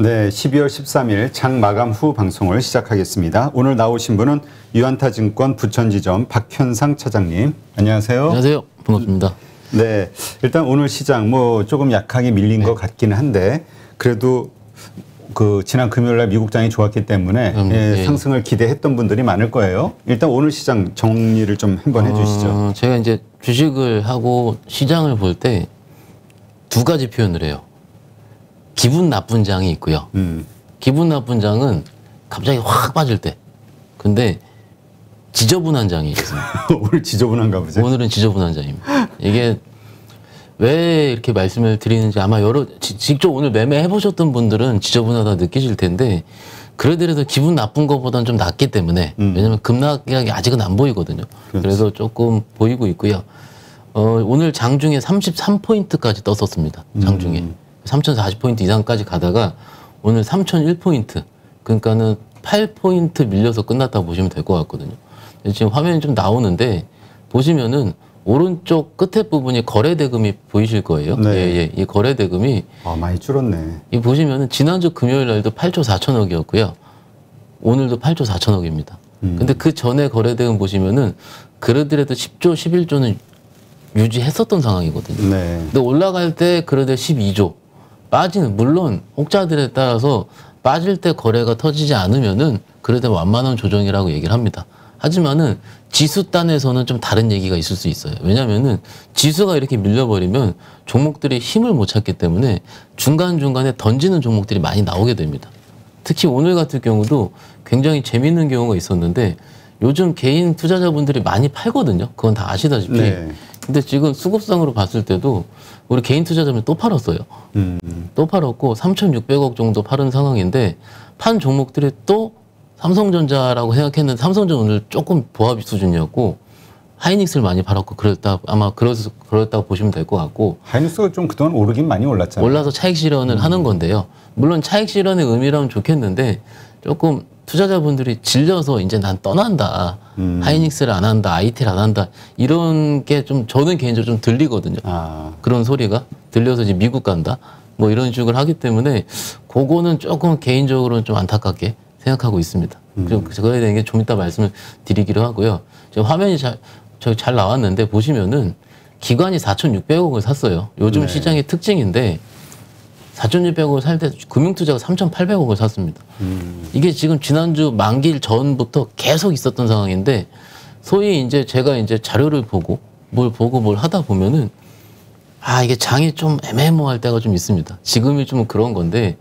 네, 12월 13일 장 마감 후 방송을 시작하겠습니다. 오늘 나오신 분은 유안타증권 부천지점 박현상 차장님. 안녕하세요. 안녕하세요. 반갑습니다. 네, 일단 오늘 시장 뭐 조금 약하게 밀린 것 같기는 한데 그래도 그 지난 금요일날 미국장이 좋았기 때문에 상승을 기대했던 분들이 많을 거예요. 일단 오늘 시장 정리를 좀 한번 해주시죠. 제가 이제 주식을 하고 시장을 볼 때 두 가지 표현을 해요. 기분 나쁜 장이 있고요. 기분 나쁜 장은 갑자기 확 빠질 때. 근데 지저분한 장이 있습니다. 오늘 지저분한가 보죠? 오늘은 지저분한 장입니다. 이게 왜 이렇게 말씀을 드리는지 아마 직접 오늘 매매해 보셨던 분들은 지저분하다 느끼실 텐데 그러더라도 기분 나쁜 것보다는 좀 낫기 때문에 왜냐면 급락이 아직은 안 보이거든요. 그렇지. 그래서 조금 보이고 있고요. 오늘 장중에 33포인트까지 떴었습니다. 장중에 3040포인트 이상까지 가다가 오늘 3001포인트 그러니까는 8포인트 밀려서 끝났다 보시면 될 것 같거든요. 지금 화면이 좀 나오는데 보시면은 오른쪽 끝에 부분이 거래대금이 보이실 거예요. 네. 예. 이 거래대금이 많이 줄었네. 이 보시면은 지난주 금요일 날도 8조 4천억이었고요. 오늘도 8조 4천억입니다. 근데 그 전에 거래대금 보시면은 그러더라도 10조, 11조는 유지했었던 상황이거든요. 네. 근데 올라갈 때 그래도 12조. 빠지는 물론 혹자들에 따라서 빠질 때 거래가 터지지 않으면은 그래도 완만한 조정이라고 얘기를 합니다. 하지만은 지수단에서는 좀 다른 얘기가 있을 수 있어요. 왜냐면은 지수가 이렇게 밀려버리면 종목들이 힘을 못 찾기 때문에 중간중간에 던지는 종목들이 많이 나오게 됩니다. 특히 오늘 같은 경우도 굉장히 재밌는 경우가 있었는데 요즘 개인 투자자분들이 많이 팔거든요. 그건 다 아시다시피. 네. 근데 지금 수급상으로 봤을 때도 우리 개인 투자자분 또 팔았어요. 또 팔았고 3,600억 정도 팔은 상황인데 판 종목들이 또 삼성전자라고 생각했는데 삼성전 오늘 조금 보합 수준이었고 하이닉스를 많이 팔았고 아마 그렇다고 보시면 될 것 같고 하이닉스가 좀 그동안 오르긴 많이 올랐잖아요. 올라서 차익 실현을 하는 건데요. 물론 차익 실현의 의미라면 좋겠는데 조금 투자자분들이 질려서 이제 난 떠난다. 하이닉스를 안 한다. IT를 안 한다. 이런 게 좀 저는 개인적으로 좀 들리거든요. 그런 소리가 들려서 이제 미국 간다. 뭐 이런 식으로 하기 때문에 그거는 조금 개인적으로는 좀 안타깝게 생각하고 있습니다. 그거에 대한 게 좀 이따 말씀을 드리기로 하고요. 지금 화면이 잘 나왔는데 보시면은 기관이 4,600억을 샀어요. 요즘 네. 시장의 특징인데 4,600억을 살 때 금융투자가 3,800억을 샀습니다. 이게 지금 지난주 만기일 전부터 계속 있었던 상황인데 소위 이제 제가 이제 자료를 보고 뭘 하다 보면은 이게 장이 좀 애매모호할 때가 좀 있습니다. 지금이 좀 그런 건데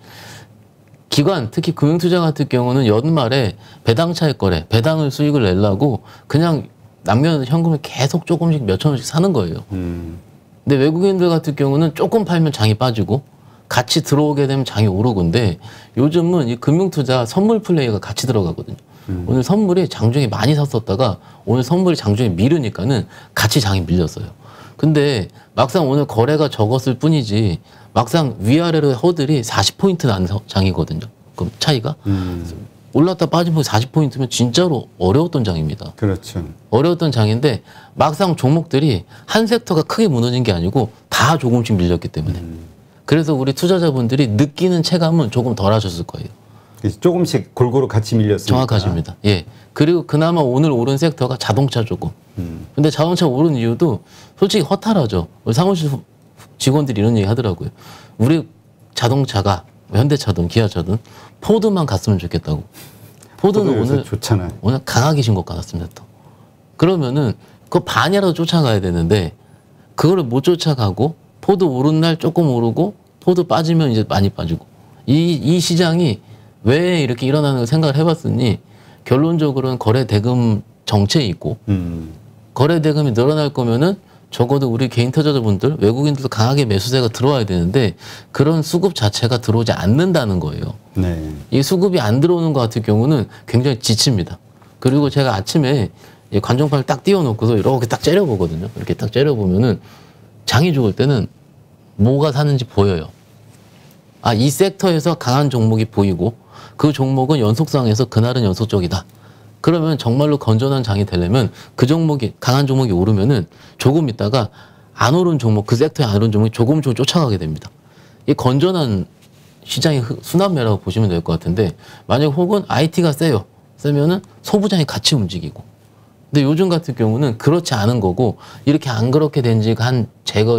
기관, 특히 금융투자 같은 경우는 연말에 배당 차익 거래, 배당을 수익을 내려고 그냥 남겨놓은 현금을 계속 조금씩 몇천 원씩 사는 거예요. 근데 외국인들 같은 경우는 조금 팔면 장이 빠지고 같이 들어오게 되면 장이 오르건데 요즘은 이 금융투자 선물 플레이가 같이 들어가거든요. 오늘 선물이 장중에 많이 샀었다가 오늘 선물이 장중에 미르니까는 같이 장이 밀렸어요. 근데 막상 오늘 거래가 적었을 뿐이지 막상 위아래로 허들이 40포인트 난 장이거든요. 그럼 차이가 올랐다 빠지면 40포인트면 진짜로 어려웠던 장입니다. 그렇죠. 어려웠던 장인데 막상 종목들이 한 섹터가 크게 무너진 게 아니고 다 조금씩 밀렸기 때문에 그래서 우리 투자자분들이 느끼는 체감은 조금 덜 하셨을 거예요. 조금씩 골고루 같이 밀렸으니까. 정확하십니다. 예. 그리고 그나마 오늘 오른 섹터가 자동차 조금. 근데 자동차 오른 이유도 솔직히 허탈하죠. 우리 사무실 직원들이 이런 얘기 하더라고요. 우리 자동차가 현대차든 기아차든 포드만 갔으면 좋겠다고. 포드는 오늘 좋잖아요. 오늘 강하게 신 것 같았습니다. 또. 그러면은 그 반이라도 쫓아가야 되는데 그거를 못 쫓아가고 포드 오른 날 조금 오르고 포드 빠지면 이제 많이 빠지고 이 시장이 왜 이렇게 일어나는 걸 생각을 해봤으니 결론적으로는 거래 대금 정체에 있고 거래 대금이 늘어날 거면은 적어도 우리 개인 투자자분들 외국인들도 강하게 매수세가 들어와야 되는데 그런 수급 자체가 들어오지 않는다는 거예요. 네. 이 수급이 안 들어오는 것 같은 경우는 굉장히 지칩니다. 그리고 제가 아침에 관종판을 딱 띄워놓고서 이렇게 딱 째려보거든요. 이렇게 딱 째려보면은 장이 죽을 때는 뭐가 사는지 보여요. 이 섹터에서 강한 종목이 보이고 그 종목은 연속상에서 그날은 연속적이다. 그러면 정말로 건전한 장이 되려면 그 종목이 강한 종목이 오르면은 조금 있다가 안 오른 종목 그 섹터에 안 오른 종목이 조금씩 쫓아가게 됩니다. 이 건전한 시장이 순환매라고 보시면 될 것 같은데 만약 혹은 IT가 세면은 소부장이 같이 움직이고 근데 요즘 같은 경우는 그렇지 않은 거고 이렇게 안 그렇게 된 지가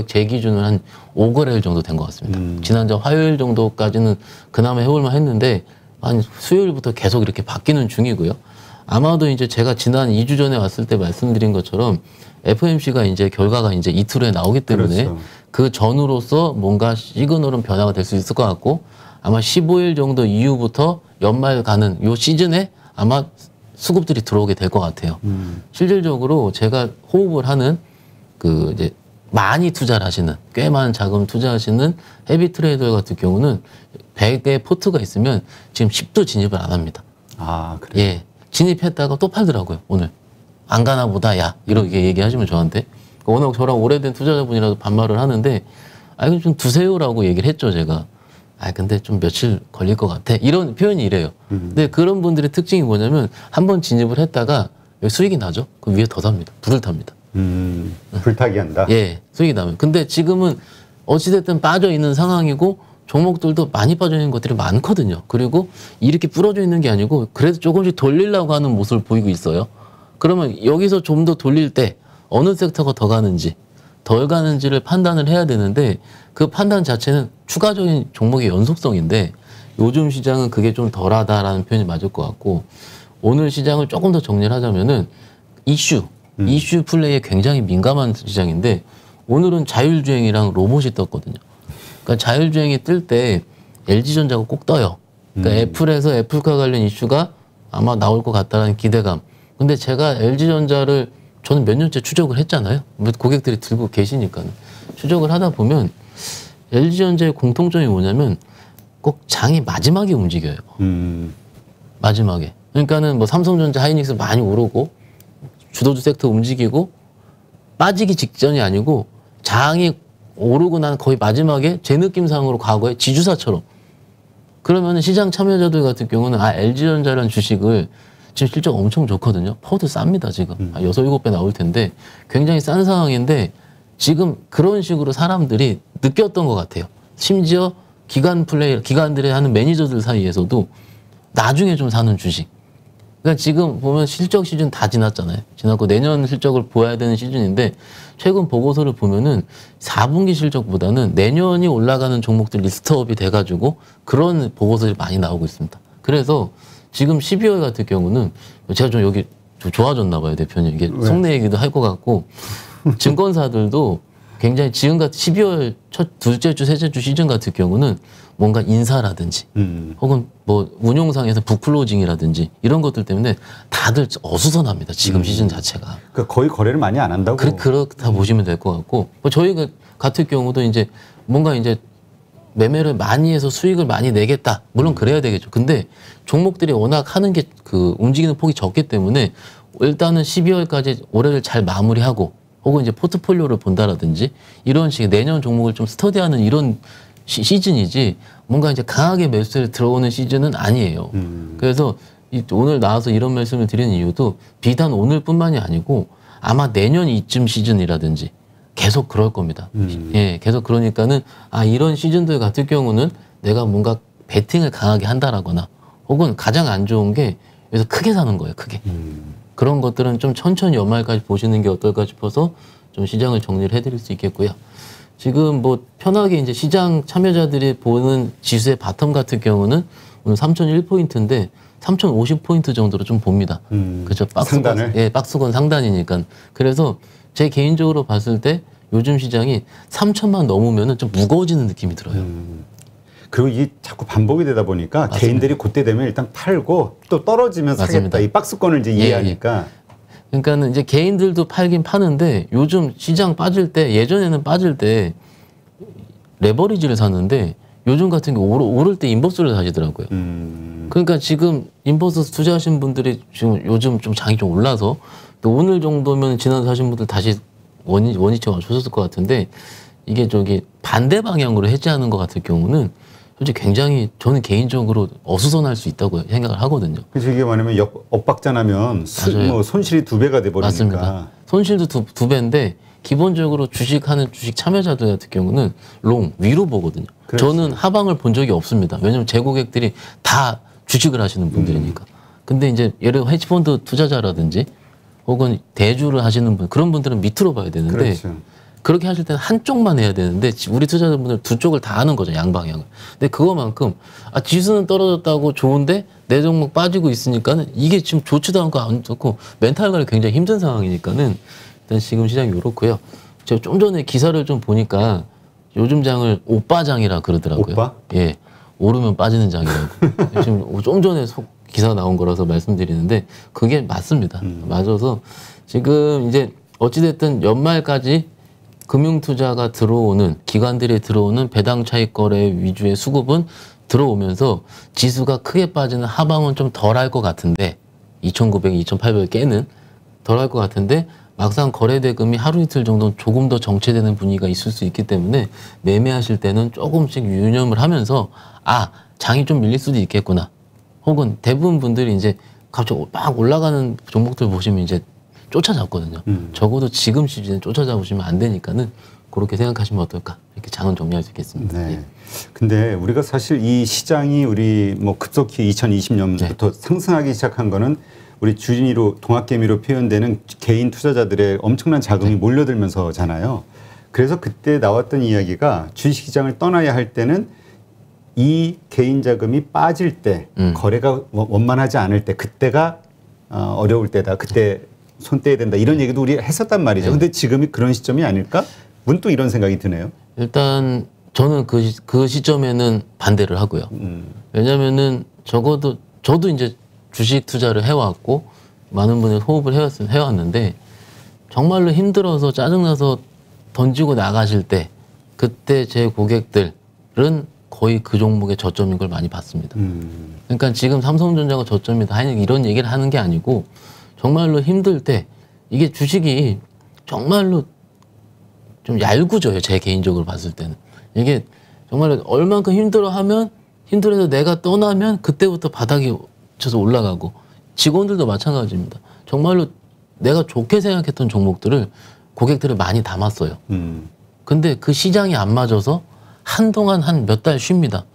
제 기준으로 한 5거래일 정도 된 것 같습니다. 지난주 화요일 정도까지는 그나마 해볼만 했는데 한 수요일부터 계속 이렇게 바뀌는 중이고요. 아마도 이제 제가 지난 2주 전에 왔을 때 말씀드린 것처럼 FOMC가 이제 결과가 이제 이틀 후에 나오기 때문에 그렇죠. 그 전후로서 뭔가 시그널은 변화가 될 수 있을 것 같고 아마 15일 정도 이후부터 연말 가는 요 시즌에 아마 수급들이 들어오게 될 것 같아요. 실질적으로 제가 호흡을 하는 그 이제 많이 투자를 하시는 꽤 많은 자금 투자하시는 헤비 트레이더 같은 경우는 100의 포트가 있으면 지금 10도 진입을 안 합니다. 아, 그래요? 예. 진입했다가 또 팔더라고요, 오늘. 안 가나 보다, 야. 이렇게 얘기하시면 저한테. 워낙 저랑 오래된 투자자분이라도 반말을 하는데, 아, 이거 좀 두세요라고 얘기를 했죠, 제가. 아, 근데 좀 며칠 걸릴 것 같아. 이런 표현이 이래요. 근데 그런 분들의 특징이 뭐냐면, 한번 진입을 했다가 여기 수익이 나죠? 그 위에 더 삽니다. 불을 탑니다. 불타기 한다? 예, 수익이 나면. 근데 지금은 어찌됐든 빠져 있는 상황이고, 종목들도 많이 빠져 있는 것들이 많거든요. 그리고 이렇게 부러져 있는 게 아니고 그래도 조금씩 돌리려고 하는 모습을 보이고 있어요. 그러면 여기서 좀 더 돌릴 때 어느 섹터가 더 가는지 덜 가는지를 판단을 해야 되는데 그 판단 자체는 추가적인 종목의 연속성인데 요즘 시장은 그게 좀 덜하다라는 표현이 맞을 것 같고 오늘 시장을 조금 더 정리를 하자면은 이슈 플레이에 굉장히 민감한 시장인데 오늘은 자율주행이랑 로봇이 떴거든요. 그러니까 자율주행이 뜰 때 LG전자가 꼭 떠요. 그러니까 애플에서 애플카 관련 이슈가 아마 나올 것 같다는 기대감. 근데 제가 LG전자를 저는 몇 년째 추적을 했잖아요. 고객들이 들고 계시니까는. 추적을 하다 보면 LG전자의 공통점이 뭐냐면 꼭 장이 마지막에 움직여요. 마지막에. 그러니까는 뭐 삼성전자, 하이닉스 많이 오르고 주도주 섹터 움직이고 빠지기 직전이 아니고 장이 오르고 난 거의 마지막에 제 느낌상으로 과거에 지주사처럼 그러면 시장 참여자들 같은 경우는 아 LG전자라는 주식을 지금 실적 엄청 좋거든요. 퍼도 쌉니다 지금. 6, 7배 나올 텐데 굉장히 싼 상황인데 지금 그런 식으로 사람들이 느꼈던 것 같아요. 심지어 기관들이 하는 매니저들 사이에서도 나중에 좀 사는 주식. 그러니까 지금 보면 실적 시즌 다 지났잖아요. 지났고 내년 실적을 보아야 되는 시즌인데 최근 보고서를 보면은 4분기 실적보다는 내년이 올라가는 종목들 리스트업이 돼가지고 그런 보고서들이 많이 나오고 있습니다. 그래서 지금 12월 같은 경우는 제가 좀 여기 좀 좋아졌나 봐요, 대표님. 이게 속내 얘기도 할 것 같고 증권사들도 굉장히 지금 같은 12월 첫 둘째 주, 셋째 주 시즌 같은 경우는 뭔가 인사라든지 혹은 뭐 운용상에서 북클로징이라든지 이런 것들 때문에 다들 어수선합니다. 지금 시즌 자체가. 그러니까 거의 거래를 많이 안 한다고? 그렇다 보시면 될 것 같고 뭐 저희 같은 경우도 이제 뭔가 이제 매매를 많이 해서 수익을 많이 내겠다. 물론 그래야 되겠죠. 근데 종목들이 워낙 하는 게 그 움직이는 폭이 적기 때문에 일단은 12월까지 올해를 잘 마무리하고 혹은 이제 포트폴리오를 본다라든지 이런 식의 내년 종목을 좀 스터디하는 이런 시즌이지 뭔가 이제 강하게 매수세를 들어오는 시즌은 아니에요. 그래서 오늘 나와서 이런 말씀을 드리는 이유도 비단 오늘뿐만이 아니고 아마 내년 이쯤 시즌이라든지 계속 그럴 겁니다. 예, 계속 그러니까는 아 이런 시즌들 같은 경우는 내가 뭔가 베팅을 강하게 한다라거나 혹은 가장 안 좋은 게 여기서 크게 사는 거예요. 크게. 그런 것들은 좀 천천히 연말까지 보시는 게 어떨까 싶어서 좀 시장을 정리를 해드릴 수 있겠고요. 지금 뭐 편하게 이제 시장 참여자들이 보는 지수의 바텀 같은 경우는 오늘 3,001포인트인데 3,050포인트 정도로 좀 봅니다. 그렇죠. 상단을? 예, 박스권 상단이니까. 그래서 제 개인적으로 봤을 때 요즘 시장이 3,000만 넘으면은 좀 무거워지는 느낌이 들어요. 그리고 이게 자꾸 반복이 되다 보니까 맞습니다. 개인들이 그때 되면 일단 팔고 또 떨어지면 맞습니다. 사겠다. 이 박스권을 이제 이해하니까. 그러니까는 이제 개인들도 팔긴 파는데 요즘 시장 빠질 때 예전에는 빠질 때 레버리지를 샀는데 요즘 같은 경우 오를 때 인버스를 사시더라고요. 그러니까 지금 인버스 투자하신 분들이 지금 요즘 좀 장이 좀 올라서 또 오늘 정도면 지난 사신 분들 다시 원위치가 맞춰졌을 것 같은데 이게 저기 반대 방향으로 해지하는 것 같은 경우는 솔직히 굉장히 저는 개인적으로 어수선할 수 있다고 생각을 하거든요. 그래서 이게 뭐냐면 엇박자 나면 뭐 손실이 2배가 돼버리니까. 맞습니다. 손실도 두 배인데 기본적으로 주식하는 주식 참여자들 같은 경우는 롱 위로 보거든요. 그렇지. 저는 하방을 본 적이 없습니다. 왜냐하면 제 고객들이 다 주식을 하시는 분들이니까. 근데 이제 예를 들어 헤지펀드 투자자라든지 혹은 대주를 하시는 분 그런 분들은 밑으로 봐야 되는데 그렇죠. 그렇게 하실 때는 한쪽만 해야 되는데 우리 투자자분들 두 쪽을 다 하는 거죠. 양방향을. 근데 그거만큼 지수는 떨어졌다고 좋은데 내 종목 빠지고 있으니까는 이게 지금 좋지도 않고 안 좋고 멘탈 관리 굉장히 힘든 상황이니까는 일단 지금 시장이 이렇고요. 제가 좀 전에 기사를 좀 보니까 요즘 장을 오빠장이라 그러더라고요. 오빠? 예. 오르면 빠지는 장이라고. 지금 좀 전에 기사 나온 거라서 말씀드리는데 그게 맞습니다. 맞아서 지금 이제 어찌됐든 연말까지 금융투자가 들어오는 기관들이 들어오는 배당 차익 거래 위주의 수급은 들어오면서 지수가 크게 빠지는 하방은 좀 덜할 것 같은데 2,900, 2,800 깨는 덜할 것 같은데 막상 거래 대금이 하루 이틀 정도 조금 더 정체되는 분위기가 있을 수 있기 때문에 매매하실 때는 조금씩 유념을 하면서 장이 좀 밀릴 수도 있겠구나. 혹은 대부분 분들이 이제 갑자기 막 올라가는 종목들 보시면 이제 쫓아잡거든요. 적어도 지금 시즌에 쫓아잡으시면 안 되니까는 그렇게 생각하시면 어떨까 이렇게 장은 정리할 수 있겠습니다. 네. 예. 근데 우리가 사실 이 시장이 우리 뭐 급속히 2020년부터 네. 상승하기 시작한 거는 우리 주진이로 동학개미로 표현되는 개인 투자자들의 엄청난 자금이 네. 몰려들면서잖아요. 그래서 그때 나왔던 이야기가 주식시장을 떠나야 할 때는 이 개인 자금이 빠질 때 거래가 원만하지 않을 때 그때가 어려울 때다. 그때 손 떼야 된다. 이런 얘기도 우리 했었단 말이죠. 네. 근데 지금이 그런 시점이 아닐까? 문득 이런 생각이 드네요. 일단 저는 그 시점에는 반대를 하고요. 왜냐면은 적어도 저도 이제 주식 투자를 해왔고 많은 분의 호흡을 해왔는데 정말로 힘들어서 짜증나서 던지고 나가실 때 그때 제 고객들은 거의 그 종목의 저점인 걸 많이 봤습니다. 그러니까 지금 삼성전자가 저점이다 이런 얘기를 하는 게 아니고 정말로 힘들 때 이게 주식이 정말로 좀 얄궂어요. 제 개인적으로 봤을 때는. 이게 정말 얼만큼 힘들어하면 힘들어서 내가 떠나면 그때부터 바닥이 쳐서 올라가고 직원들도 마찬가지입니다. 정말로 내가 좋게 생각했던 종목들을 고객들을 많이 담았어요. 근데 그 시장이 안 맞아서 한동안 한 몇 달 쉽니다.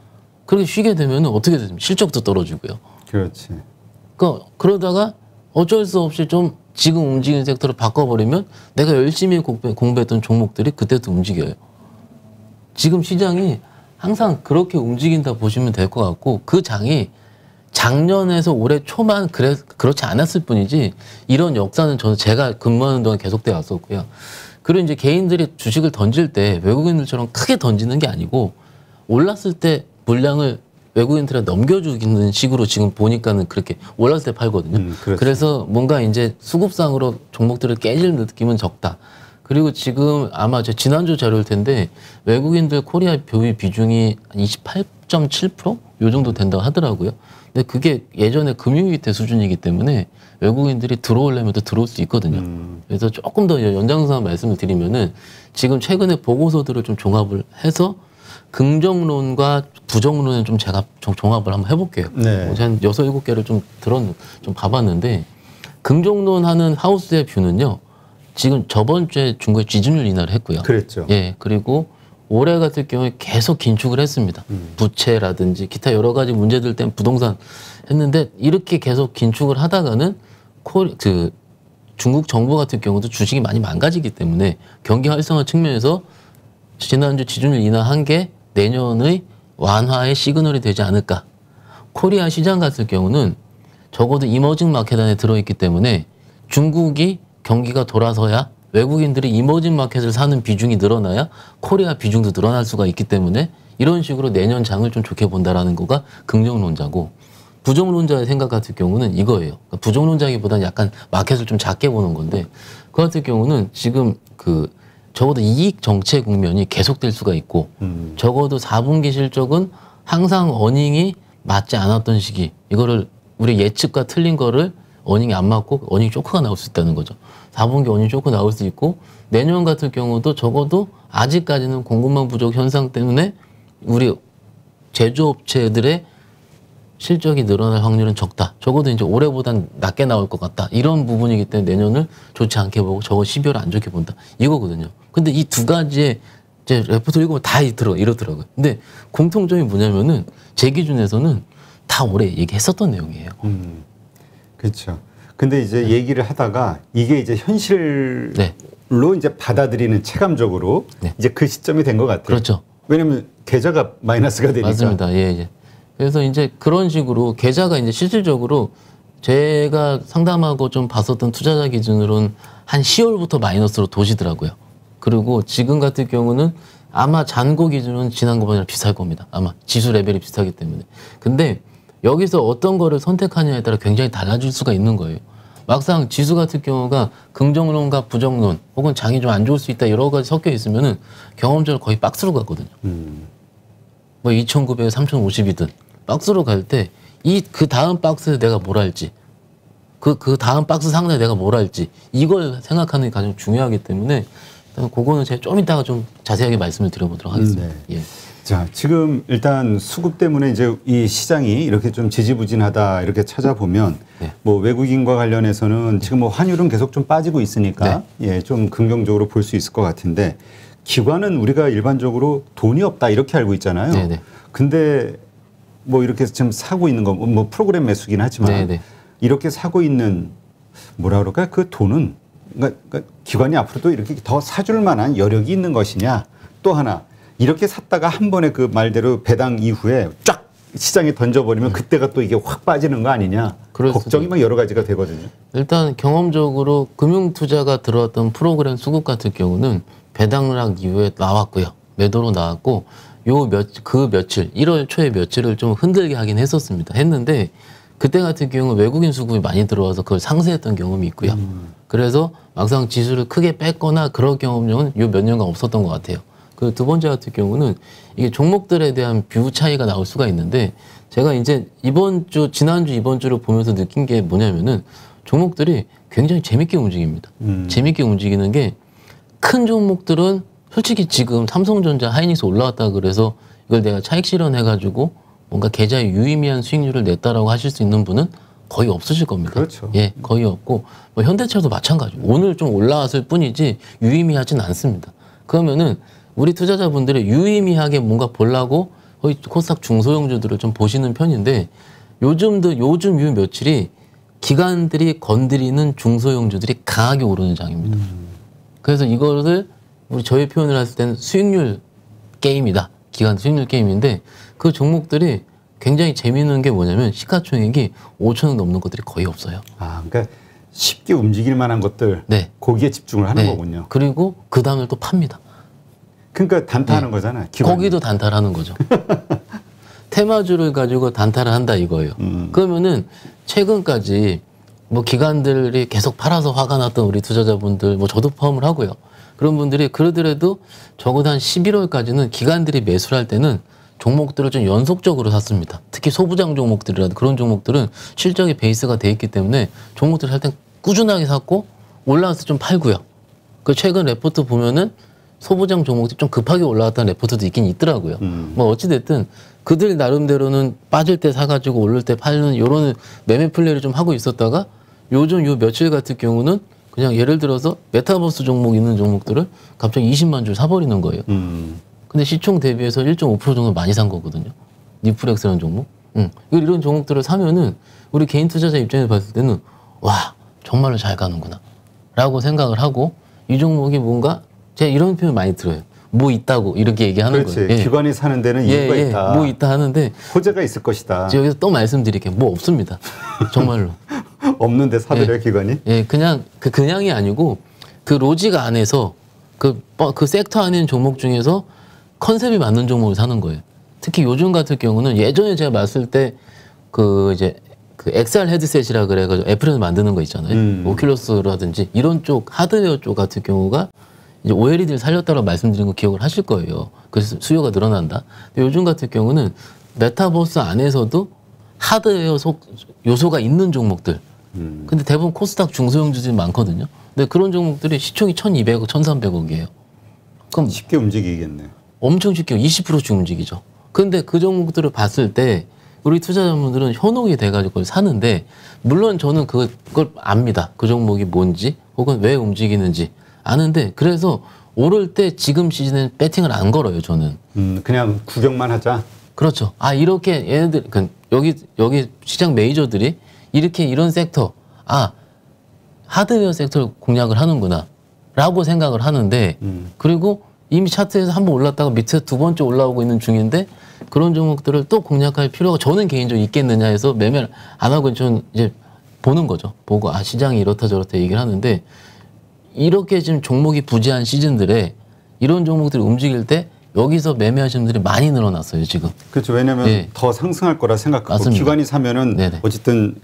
그렇게 쉬게 되면 어떻게 됩니까? 실적도 떨어지고요. 그렇지. 그러다가 어쩔 수 없이 좀 지금 움직이는 섹터로 바꿔버리면 내가 열심히 공부했던 종목들이 그때도 움직여요. 지금 시장이 항상 그렇게 움직인다 보시면 될 것 같고 그 장이 작년에서 올해 초만 그렇지 않았을 뿐이지 이런 역사는 제가 근무하는 동안 계속돼 왔었고요. 그리고 이제 개인들이 주식을 던질 때 외국인들처럼 크게 던지는 게 아니고 올랐을 때 물량을 외국인들한테 넘겨주는 식으로 지금 보니까는 그렇게 올랐을 때 팔거든요. 그렇죠. 그래서 뭔가 이제 수급상으로 종목들을 깨질 느낌은 적다. 그리고 지금 아마 지난주 자료일 텐데 외국인들 코리아 보유 비중이 한 28.7%? 요 정도 된다고 하더라고요. 근데 그게 예전에 금융위기 때 수준이기 때문에 외국인들이 들어오려면 또 들어올 수 있거든요. 그래서 조금 더 연장선 말씀을 드리면은 지금 최근에 보고서들을 좀 종합을 해서 긍정론과 부정론을 좀 제가 종합을 한번 해볼게요. 네. 한 6, 7개를 좀 봐봤는데 긍정론 하는 하우스의 뷰는요. 지금 저번 주에 중국에 지준율 인하를 했고요. 그랬죠. 예, 그리고 올해 같은 경우에 계속 긴축을 했습니다. 부채라든지 기타 여러 가지 문제들 때문에 부동산 했는데 이렇게 계속 긴축을 하다가는 중국 정부 같은 경우도 주식이 많이 망가지기 때문에 경기 활성화 측면에서 지난주 지준율 인하한 게 내년의 완화의 시그널이 되지 않을까. 코리아 시장 같은 경우는 적어도 이머징 마켓 안에 들어있기 때문에 중국이 경기가 돌아서야 외국인들이 이머징 마켓을 사는 비중이 늘어나야 코리아 비중도 늘어날 수가 있기 때문에 이런 식으로 내년 장을 좀 좋게 본다라는 거가 긍정론자고 부정론자의 생각 같은 경우는 이거예요. 그러니까 부정론자기보다는 약간 마켓을 좀 작게 보는 건데 그 같은 경우는 지금 적어도 이익 정체 국면이 계속될 수가 있고 적어도 4분기 실적은 항상 어닝이 맞지 않았던 시기 이거를 우리 예측과 틀린 거를 어닝이 안 맞고 어닝 쇼크가 나올 수 있다는 거죠. 4분기 어닝 쇼크 나올 수 있고 내년 같은 경우도 적어도 아직까지는 공급망 부족 현상 때문에 우리 제조업체들의 실적이 늘어날 확률은 적다. 적어도 이제 올해보단 낮게 나올 것 같다. 이런 부분이기 때문에 내년을 좋지 않게 보고 저거 12월 안 좋게 본다. 이거거든요. 근데 이 두 가지의 이제 레포트 읽으면 다 이러더라고요. 근데 공통점이 뭐냐면은 제 기준에서는 다 올해 얘기했었던 내용이에요. 그렇죠. 근데 이제 얘기를 하다가 이게 이제 현실로 네. 이제 받아들이는 체감적으로 네. 이제 그 시점이 된 것 같아요. 그렇죠. 왜냐면 계좌가 마이너스가 되니까. 맞습니다. 예, 예. 그래서 이제 그런 식으로 계좌가 이제 실질적으로 제가 상담하고 좀 봤었던 투자자 기준으로는 한 10월부터 마이너스로 도시더라고요. 그리고 지금 같은 경우는 아마 잔고 기준은 지난 거보다 비쌀 겁니다. 아마 지수 레벨이 비슷하기 때문에. 근데 여기서 어떤 거를 선택하냐에 따라 굉장히 달라질 수가 있는 거예요. 막상 지수 같은 경우가 긍정론과 부정론 혹은 장이 좀 안 좋을 수 있다 여러 가지 섞여 있으면은 경험적으로 거의 박스로 가거든요. 뭐 2,900, 3,050이든 박스로 갈 때 그 다음 박스에 내가 뭘 할지 그 다음 박스 상단에 내가 뭘 할지 이걸 생각하는 게 가장 중요하기 때문에 일단 그거는 제가 좀 이따가 좀 자세하게 말씀을 드려보도록 하겠습니다. 네. 예. 자, 지금 일단 수급 때문에 이제 이 시장이 이렇게 좀 지지부진하다 이렇게 찾아보면 네. 뭐 외국인과 관련해서는 지금 뭐 환율은 계속 좀 빠지고 있으니까 예, 좀 긍정적으로 볼 수 있을 것 같은데 기관은 우리가 일반적으로 돈이 없다 이렇게 알고 있잖아요. 네네. 근데 뭐 이렇게 지금 사고 있는 거 뭐 프로그램 매수긴 하지만 네네. 이렇게 사고 있는 뭐라 그럴까 그 돈은 그러니까 기관이 앞으로도 이렇게 더 사줄 만한 여력이 있는 것이냐 또 하나 이렇게 샀다가 한 번에 그 말대로 배당 이후에 쫙 시장에 던져버리면 그때가 또 이게 확 빠지는 거 아니냐 걱정이 막 여러 가지가 되거든요. 일단 경험적으로 금융투자가 들어왔던 프로그램 수급 같은 경우는 배당락 이후에 나왔고요. 매도로 나왔고 그 며칠 1월 초에 며칠을 좀 흔들게 하긴 했는데 그때 같은 경우는 외국인 수급이 많이 들어와서 그걸 상쇄했던 경험이 있고요. 그래서 막상 지수를 크게 뺐거나 그런 경험력은 요 몇 년간 없었던 것 같아요. 그 두 번째 같은 경우는 이게 종목들에 대한 뷰 차이가 나올 수가 있는데 제가 이제 지난주 이번 주를 보면서 느낀 게 뭐냐면은 종목들이 굉장히 재밌게 움직입니다. 재밌게 움직이는 게 큰 종목들은 솔직히 지금 삼성전자 하이닉스 올라왔다 그래서 이걸 내가 차익 실현해가지고 뭔가 계좌에 유의미한 수익률을 냈다라고 하실 수 있는 분은 거의 없으실 겁니다. 그렇죠. 예, 거의 없고 뭐 현대차도 마찬가지고 오늘 좀 올라왔을 뿐이지 유의미하진 않습니다. 그러면은 우리 투자자분들이 유의미하게 뭔가 보려고 거의 코스닥 중소형주들을 좀 보시는 편인데 요즘 요 며칠이 기관들이 건드리는 중소형주들이 강하게 오르는 장입니다. 그래서 이거를 저희 표현을 했을 때는 수익률 게임이다. 기관 수익률 게임인데 그 종목들이 굉장히 재미있는 게 뭐냐면 시가총액이 5천억 넘는 것들이 거의 없어요. 아, 그러니까 쉽게 움직일 만한 것들 네. 거기에 집중을 하는 거군요. 그리고 그 다음에 또 팝니다. 그러니까 단타하는 거잖아요. 기관이. 거기도 단타를 하는 거죠. 테마주를 가지고 단타를 한다 이거예요. 그러면은 최근까지 뭐 기관들이 계속 팔아서 화가 났던 우리 투자자분들 뭐 저도 포함을 하고요. 그런 분들이 그러더라도 적어도 한 11월까지는 기관들이 매수를 할 때는 종목들을 좀 연속적으로 샀습니다. 특히 소부장 종목들이라도 그런 종목들은 실적이 베이스가 돼 있기 때문에 종목들을 살 땐 꾸준하게 샀고 올라와서 좀 팔고요. 그 최근 레포트 보면은 소부장 종목들이 좀 급하게 올라왔다는 레포트도 있긴 있더라고요. 뭐 어찌됐든 그들 나름대로는 빠질 때 사가지고 오를 때 팔는 이런 매매 플레이를 좀 하고 있었다가 요즘 요 며칠 같은 경우는 그냥 예를 들어서 메타버스 종목 있는 종목들을 갑자기 20만 줄 사버리는 거예요. 근데 시총 대비해서 1.5% 정도 많이 산 거거든요. 니플렉스라는 종목. 이런 종목들을 사면은 우리 개인 투자자 입장에서 봤을 때는 와 정말로 잘 가는구나 라고 생각을 하고 이 종목이 뭔가 제가 이런 표현 많이 들어요. 뭐 있다고 이렇게 얘기하는 그렇지. 거예요. 기관이 사는 데는 이유가 있다. 뭐 있다 하는데 호재가 있을 것이다. 제가 여기서 또 말씀드릴게요. 뭐 없습니다. 정말로. 없는데 사들여요 기관이? 예, 그냥이 아니고 그 로지가 안에서 그 섹터 안에 있는 종목 중에서 컨셉이 맞는 종목을 사는 거예요. 특히 요즘 같은 경우는 예전에 제가 봤을 때 그 XR 헤드셋이라 그래가지고 애플에서 만드는 거 있잖아요. 오큘러스라든지 이런 쪽 하드웨어 쪽 같은 경우가 이제 OLED를 살렸다고 말씀드린 거 기억을 하실 거예요. 그래서 수요가 늘어난다. 근데 요즘 같은 경우는 메타버스 안에서도 하드웨어 요소가 있는 종목들. 근데 대부분 코스닥 중소형주들이 많거든요. 근데 그런 종목들이 시총이 1,200억, 1,300억이에요. 그럼 쉽게 움직이겠네. 엄청 쉽게 20%씩 움직이죠. 근데 그 종목들을 봤을 때 우리 투자자분들은 현혹이 돼가지고 그걸 사는데 물론 저는 그걸 압니다. 그 종목이 뭔지 혹은 왜 움직이는지 아는데 그래서 오를 때 지금 시즌엔 배팅을 안 걸어요. 저는. 그냥 구경만 하자. 그렇죠. 아 이렇게 얘네들 여기 시장 메이저들이 이렇게 이런 섹터 하드웨어 섹터를 공략을 하는구나 라고 생각을 하는데 그리고 이미 차트에서 한번 올랐다가 밑에 두 번째 올라오고 있는 중인데 그런 종목들을 또 공략할 필요가 저는 개인적으로 있겠느냐 해서 매매를 안 하고 저는 이제 보는 거죠. 보고 시장이 이렇다 저렇다 얘기를 하는데 이렇게 지금 종목이 부재한 시즌들에 이런 종목들이 움직일 때 여기서 매매하시는 분들이 많이 늘어났어요 지금. 그렇죠. 왜냐하면 더 상승할 거라 생각하고 맞습니다. 기관이 사면은 네네. 어쨌든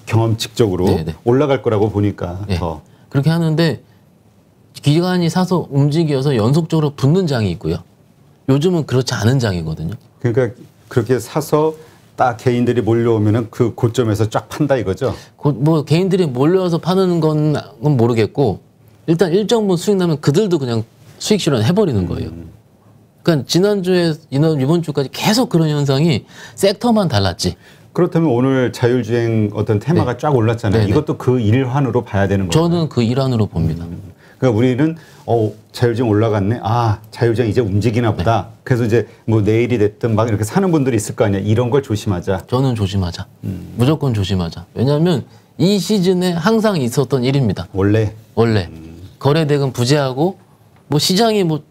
경험칙적으로 네네. 올라갈 거라고 보니까 더. 그렇게 하는데 기관이 사서 움직여서 연속적으로 붙는 장이 있고요. 요즘은 그렇지 않은 장이거든요. 그러니까 그렇게 사서 딱 개인들이 몰려오면은 그 고점에서 쫙 판다 이거죠. 뭐 개인들이 몰려와서 파는 건 모르겠고 일단 일정 부분 수익 나면 그들도 그냥 수익 실현 해버리는 거예요. 그러니까 지난주에 이번 주까지 계속 그런 현상이 섹터만 달랐지. 그렇다면 오늘 자율주행 어떤 테마가 쫙 올랐잖아요. 네네. 이것도 그 일환으로 봐야 되는 거예요. 저는 그 일환으로 봅니다. 그러니까 우리는 자율주행 올라갔네. 자율주행 이제 움직이나 보다. 그래서 이제 뭐 내일이 됐든 막 이렇게 사는 분들이 있을 거 아니야. 이런 걸 조심하자. 저는 조심하자. 무조건 조심하자. 왜냐하면 이 시즌에 항상 있었던 일입니다. 원래 거래대금 부재하고 뭐 시장이 뭐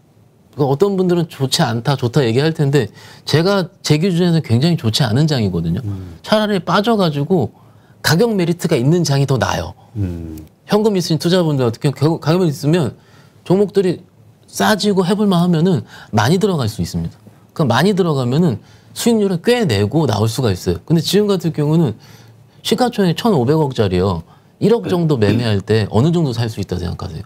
어떤 분들은 좋지 않다 좋다 얘기할 텐데 제가 제 기준에는 굉장히 좋지 않은 장이거든요. 차라리 빠져가지고 가격 메리트가 있는 장이 더 나아요. 현금 있으신 투자분들 어떻게 가격 메리트 있으면 종목들이 싸지고 해볼만 하면은 많이 들어갈 수 있습니다. 그 많이 들어가면은 수익률을 꽤 내고 나올 수가 있어요. 근데 지금 같은 경우는 시가총액 1,500억짜리요. 1억 정도 매매할 때 어느 정도 살 수 있다 생각하세요?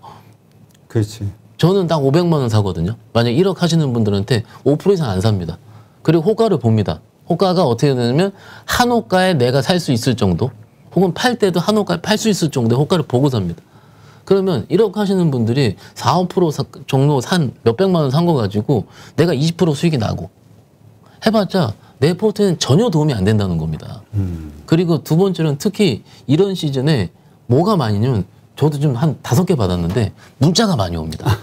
그렇지. 저는 딱 500만 원 사거든요. 만약 1억 하시는 분들한테 5% 이상 안 삽니다. 그리고 호가를 봅니다. 호가가 어떻게 되냐면 한 호가에 내가 살 수 있을 정도 혹은 팔 때도 한 호가에 팔 수 있을 정도의 호가를 보고 삽니다. 그러면 1억 하시는 분들이 4, 5% 정도 몇백만 원 산 거 가지고 내가 20% 수익이 나고 해봤자 내 포트에는 전혀 도움이 안 된다는 겁니다. 그리고 두 번째는 특히 이런 시즌에 뭐가 많이냐면 저도 좀 한 5개 받았는데 문자가 많이 옵니다.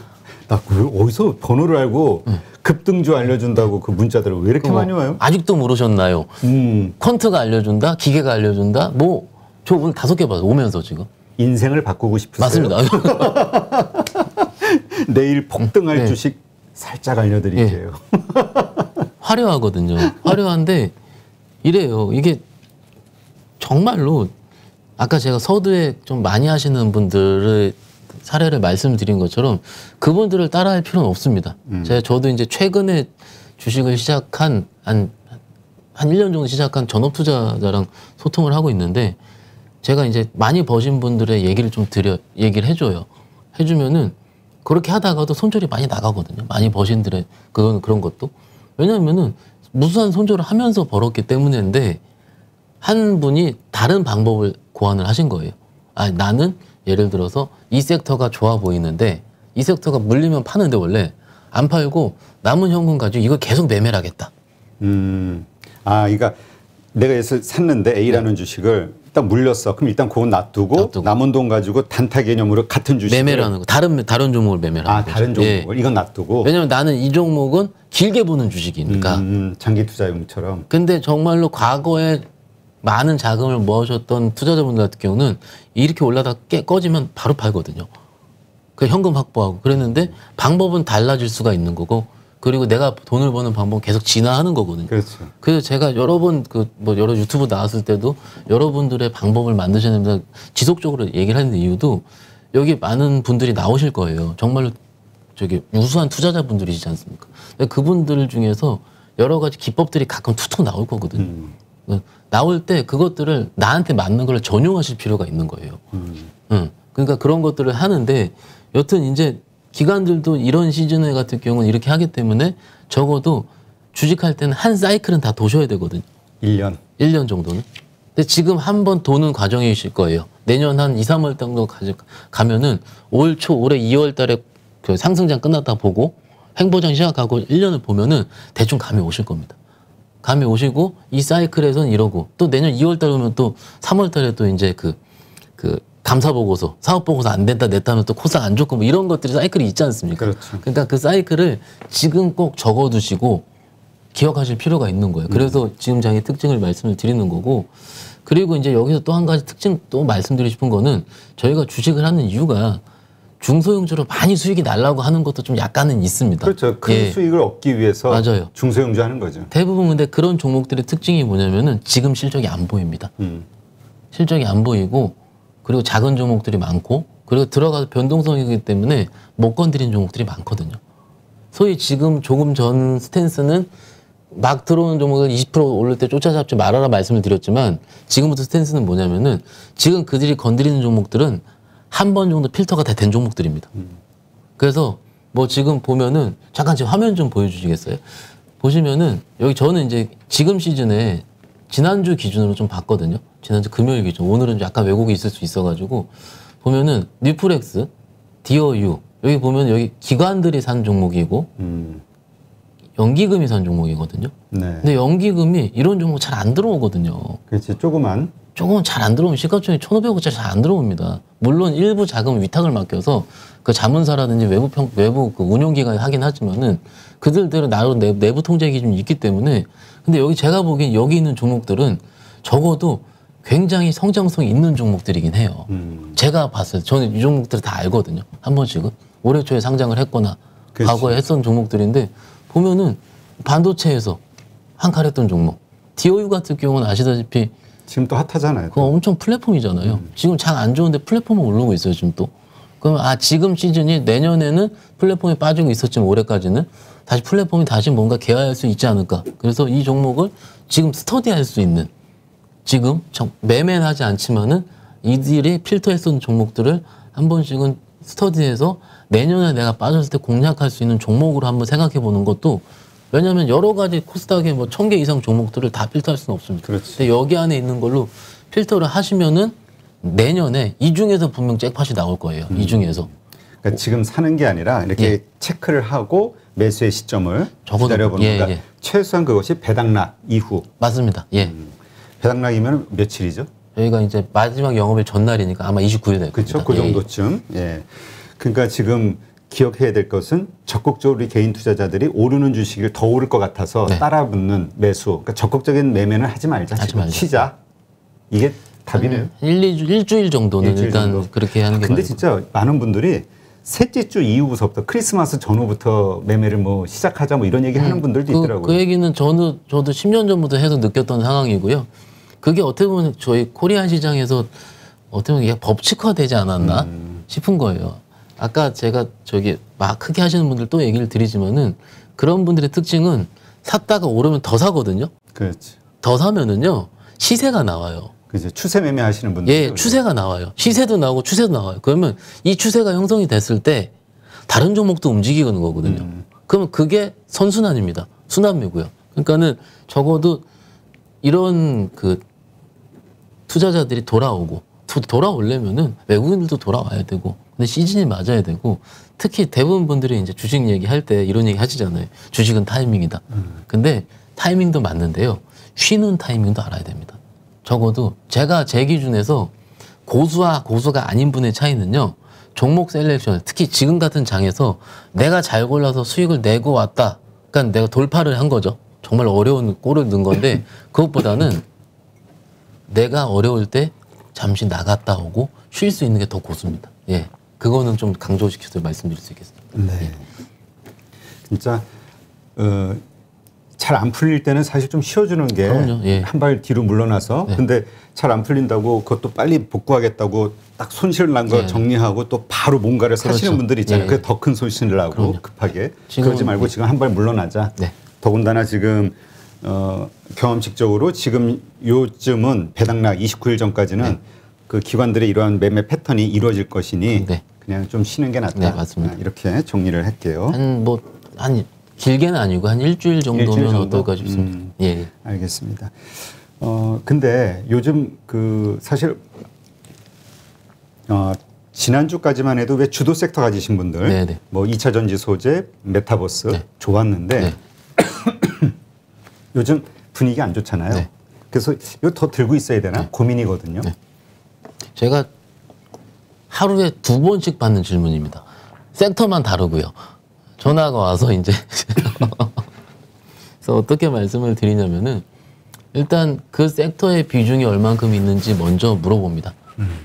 나 어디서 번호를 알고 급등주 알려준다고 그 문자들을 왜 이렇게 많이 와요? 아직도 모르셨나요? 퀀트가 알려준다, 기계가 알려준다. 뭐 저 오늘 5개 받았어요. 오면서 지금. 인생을 바꾸고 싶으세요? 맞습니다. 내일 폭등할 주식 살짝 알려드릴게요. 화려하거든요. 화려한데 이래요. 이게 정말로 아까 제가 서두에 좀 많이 하시는 분들의 사례를 말씀드린 것처럼 그분들을 따라할 필요는 없습니다. 저도 이제 최근에 주식을 시작한 한 1년 정도 시작한 전업 투자자랑 소통을 하고 있는데 제가 이제 많이 버신 분들의 얘기를 좀 얘기를 해줘요. 해주면은 그렇게 하다가도 손절이 많이 나가거든요. 많이 버신들의 그런 것도. 왜냐하면은 무수한 손절을 하면서 벌었기 때문인데 한 분이 다른 방법을 고안을 하신 거예요. 나는 예를 들어서 이 섹터가 좋아 보이는데 이 섹터가 물리면 파는데 원래 안 팔고 남은 현금 가지고 이걸 계속 매매를 하겠다. 그러니까 내가 샀는데 A라는 주식을 일단 물렸어. 그럼 일단 그건 놔두고 남은 돈 가지고 단타 개념으로 같은 주식을 매매를 하는 거. 다른 종목을 매매를 하는 거죠. 다른 종목을 이건 놔두고. 왜냐면 나는 이 종목은 길게 보는 주식이니까. 장기 투자용처럼. 근데 정말로 과거에 많은 자금을 모으셨던 투자자분들 같은 경우는 이렇게 올라다 꺼지면 바로 팔거든요. 그 현금 확보하고 그랬는데 방법은 달라질 수가 있는 거고 그리고 내가 돈을 버는 방법은 계속 진화하는 거거든요. 그렇죠. 그래서 제가 여러 번 여러 유튜브 나왔을 때도 여러분들의 방법을 만드셔야 됩니다. 지속적으로 얘기를 하는 이유도 여기 많은 분들이 나오실 거예요. 정말로 우수한 투자자분들이시지 않습니까? 그분들 중에서 여러 가지 기법들이 가끔 툭툭 나올 거거든요. 나올 때 그것들을 나한테 맞는 걸 전용하실 필요가 있는 거예요. 그러니까 그런 것들을 하는데 여튼 이제 기관들도 이런 시즌에 같은 경우는 이렇게 하기 때문에 적어도 주식할 때는 한 사이클은 다 도셔야 되거든요. 1년 정도는. 근데 지금 한 번 도는 과정이실 거예요. 내년 한 2, 3월 정도 가면은 올해 2월 달에 그 상승장 끝났다 보고 행보장 시작하고 1년을 보면은 대충 감이 오실 겁니다. 감이 오시고 이 사이클에서는 이러고 또 내년 2월 달 오면 또 3월 달에 또 이제 그 감사 보고서, 사업 보고서 안 된다 냈다 하면 또 코스닥 안 좋고 뭐 이런 것들이 사이클이 있지 않습니까? 그렇죠. 그러니까 그 사이클을 지금 꼭 적어두시고 기억하실 필요가 있는 거예요. 그래서 지금 장의 특징을 말씀을 드리는 거고, 그리고 이제 여기서 또 한 가지 특징 또 말씀드리고 싶은 거는 저희가 주식을 하는 이유가 중소형주로 많이 수익이 날라고 하는 것도 좀 약간은 있습니다. 그렇죠. 큰 수익을 얻기 위해서 맞아요. 중소형주 하는 거죠. 대부분 근데 그런 종목들의 특징이 뭐냐면은 지금 실적이 안 보입니다. 실적이 안 보이고 그리고 작은 종목들이 많고 그리고 들어가서 변동성이기 때문에 못 건드린 종목들이 많거든요. 소위 지금 조금 전 스탠스는 막 들어오는 종목을 20% 오를 때 쫓아잡지 말아라 말씀을 드렸지만 지금부터 스탠스는 뭐냐면은 지금 그들이 건드리는 종목들은 한 번 정도 필터가 다 된 종목들입니다. 그래서 뭐 지금 보면은 잠깐 지금 화면 좀 보여주시겠어요? 보시면은 여기 저는 이제 지금 시즌에 지난주 기준으로 좀 봤거든요. 지난주 금요일 기준. 오늘은 약간 왜곡이 있을 수 있어가지고 보면은 뉴프렉스, 디어유 여기 보면 여기 기관들이 산 종목이고 연기금이 산 종목이거든요. 네. 근데 연기금이 이런 종목 잘 안 들어오거든요. 그렇지. 조금은 잘 안 들어오면 시가총액 1,500억짜리 잘 안 들어옵니다. 물론 일부 자금 위탁을 맡겨서 그 자문사라든지 외부 그 운용기관이 하긴 하지만은 그들대로 나름 내부 통제 기준이 있기 때문에 근데 여기 제가 보기엔 여기 있는 종목들은 적어도 굉장히 성장성이 있는 종목들이긴 해요. 제가 봤어요. 저는 이 종목들을 다 알거든요. 한 번씩은 올해 초에 상장을 했거나 그렇지. 과거에 했던 종목들인데 보면은 반도체에서 한칼했던 종목 디오유 같은 경우는 아시다시피 지금 또 핫하잖아요. 그거 엄청 플랫폼이잖아요. 지금 장 안 좋은데 플랫폼은 오르고 있어요, 지금 또. 그럼 지금 시즌이 내년에는 플랫폼이 빠지고 있었지만 올해까지는 다시 플랫폼이 다시 뭔가 개화할 수 있지 않을까. 그래서 이 종목을 지금 스터디할 수 있는 지금 매매는 하지 않지만은 이들이 필터했던 종목들을 한 번씩은 스터디해서 내년에 내가 빠졌을 때 공략할 수 있는 종목으로 한번 생각해 보는 것도 왜냐하면 여러 가지 코스닥에 뭐 1,000개 이상 종목들을 다 필터할 수는 없습니다. 그렇지. 근데 여기 안에 있는 걸로 필터를 하시면은 내년에 이 중에서 분명 잭팟이 나올 거예요. 이 중에서. 그러니까 지금 사는 게 아니라 이렇게 체크를 하고 매수의 시점을 기다려보는 거니까 최소한 그것이 배당락 이후. 맞습니다. 예. 배당락이면 며칠이죠? 여기가 이제 마지막 영업일 전날이니까 아마 29일 될 겁니다. 그렇죠. 그 정도쯤. 예. 그러니까 지금 기억해야 될 것은 적극적으로 우리 개인 투자자들이 오르는 주식을 더 오를 것 같아서 따라붙는 매수. 그러니까 적극적인 매매는 하지 말자. 쉬자. 이게 답이네요. 일주일 정도는 일주일 일단 정도. 그렇게 하는 게 근데 맞아요. 진짜 많은 분들이 셋째 주 이후부터 크리스마스 전후부터 매매를 뭐 시작하자 뭐 이런 얘기 하는 분들도 있더라고요. 그 얘기는 저도 10년 전부터 해서 느꼈던 상황이고요. 그게 어떻게 보면 저희 코리안 시장에서 어떻게 보면 이게 법칙화되지 않았나 싶은 거예요. 아까 제가 막 크게 하시는 분들 또 얘기를 드리지만은 그런 분들의 특징은 샀다가 오르면 더 사거든요. 그렇지. 더 사면은요 시세가 나와요. 그죠. 추세 매매 하시는 분들. 예, 추세가 나와요. 시세도 나오고 추세도 나와요. 그러면 이 추세가 형성이 됐을 때 다른 종목도 움직이는 거거든요. 그러면 그게 선순환입니다. 순환매고요. 그러니까는 적어도 이런 그 투자자들이 돌아오려면은 외국인들도 돌아와야 되고 근데 시즌이 맞아야 되고 특히 대부분 분들이 이제 주식 얘기할 때 이런 얘기 하시잖아요. 주식은 타이밍이다. 근데 타이밍도 맞는데요. 쉬는 타이밍도 알아야 됩니다. 적어도 제가 제 기준에서 고수가 아닌 분의 차이는요. 종목 셀렉션, 특히 지금 같은 장에서 내가 잘 골라서 수익을 내고 왔다. 그러니까 내가 돌파를 한 거죠. 정말 어려운 꼴을 넣은 건데 그것보다는 내가 어려울 때 잠시 나갔다 오고 쉴 수 있는 게 더 고수입니다. 예, 그거는 좀 강조시켜서 말씀드릴 수 있겠습니다. 네. 진짜 잘 안 풀릴 때는 사실 좀 쉬어주는 게 한 발 뒤로 물러나서 근데 잘 안 풀린다고 그것도 빨리 복구하겠다고 딱 손실 난 거 정리하고 또 바로 뭔가를 사시는 분들이 있잖아요. 그게 더 큰 손실을 하고 급하게 그러지 말고 지금 한 발 물러나자. 더군다나 지금 경험칙적으로 지금 요즘은 배당락 29일 전까지는 그 기관들의 이러한 매매 패턴이 이루어질 것이니 그냥 좀 쉬는 게 낫다. 네, 맞습니다. 이렇게 정리를 할게요. 한 길게는 아니고 한 일주일 정도면 어떨까 싶습니다. 예. 알겠습니다. 근데 요즘 그 사실 지난주까지만 해도 왜 주도 섹터 가지신 분들 뭐 2차 전지 소재, 메타버스 좋았는데 요즘 분위기 안 좋잖아요. 네. 그래서 이거 더 들고 있어야 되나 네. 고민이거든요. 네. 제가 하루에 2번씩 받는 질문입니다. 섹터만 다르고요. 전화가 와서 이제 그래서 어떻게 말씀을 드리냐면은 일단 그 섹터의 비중이 얼만큼 있는지 먼저 물어봅니다.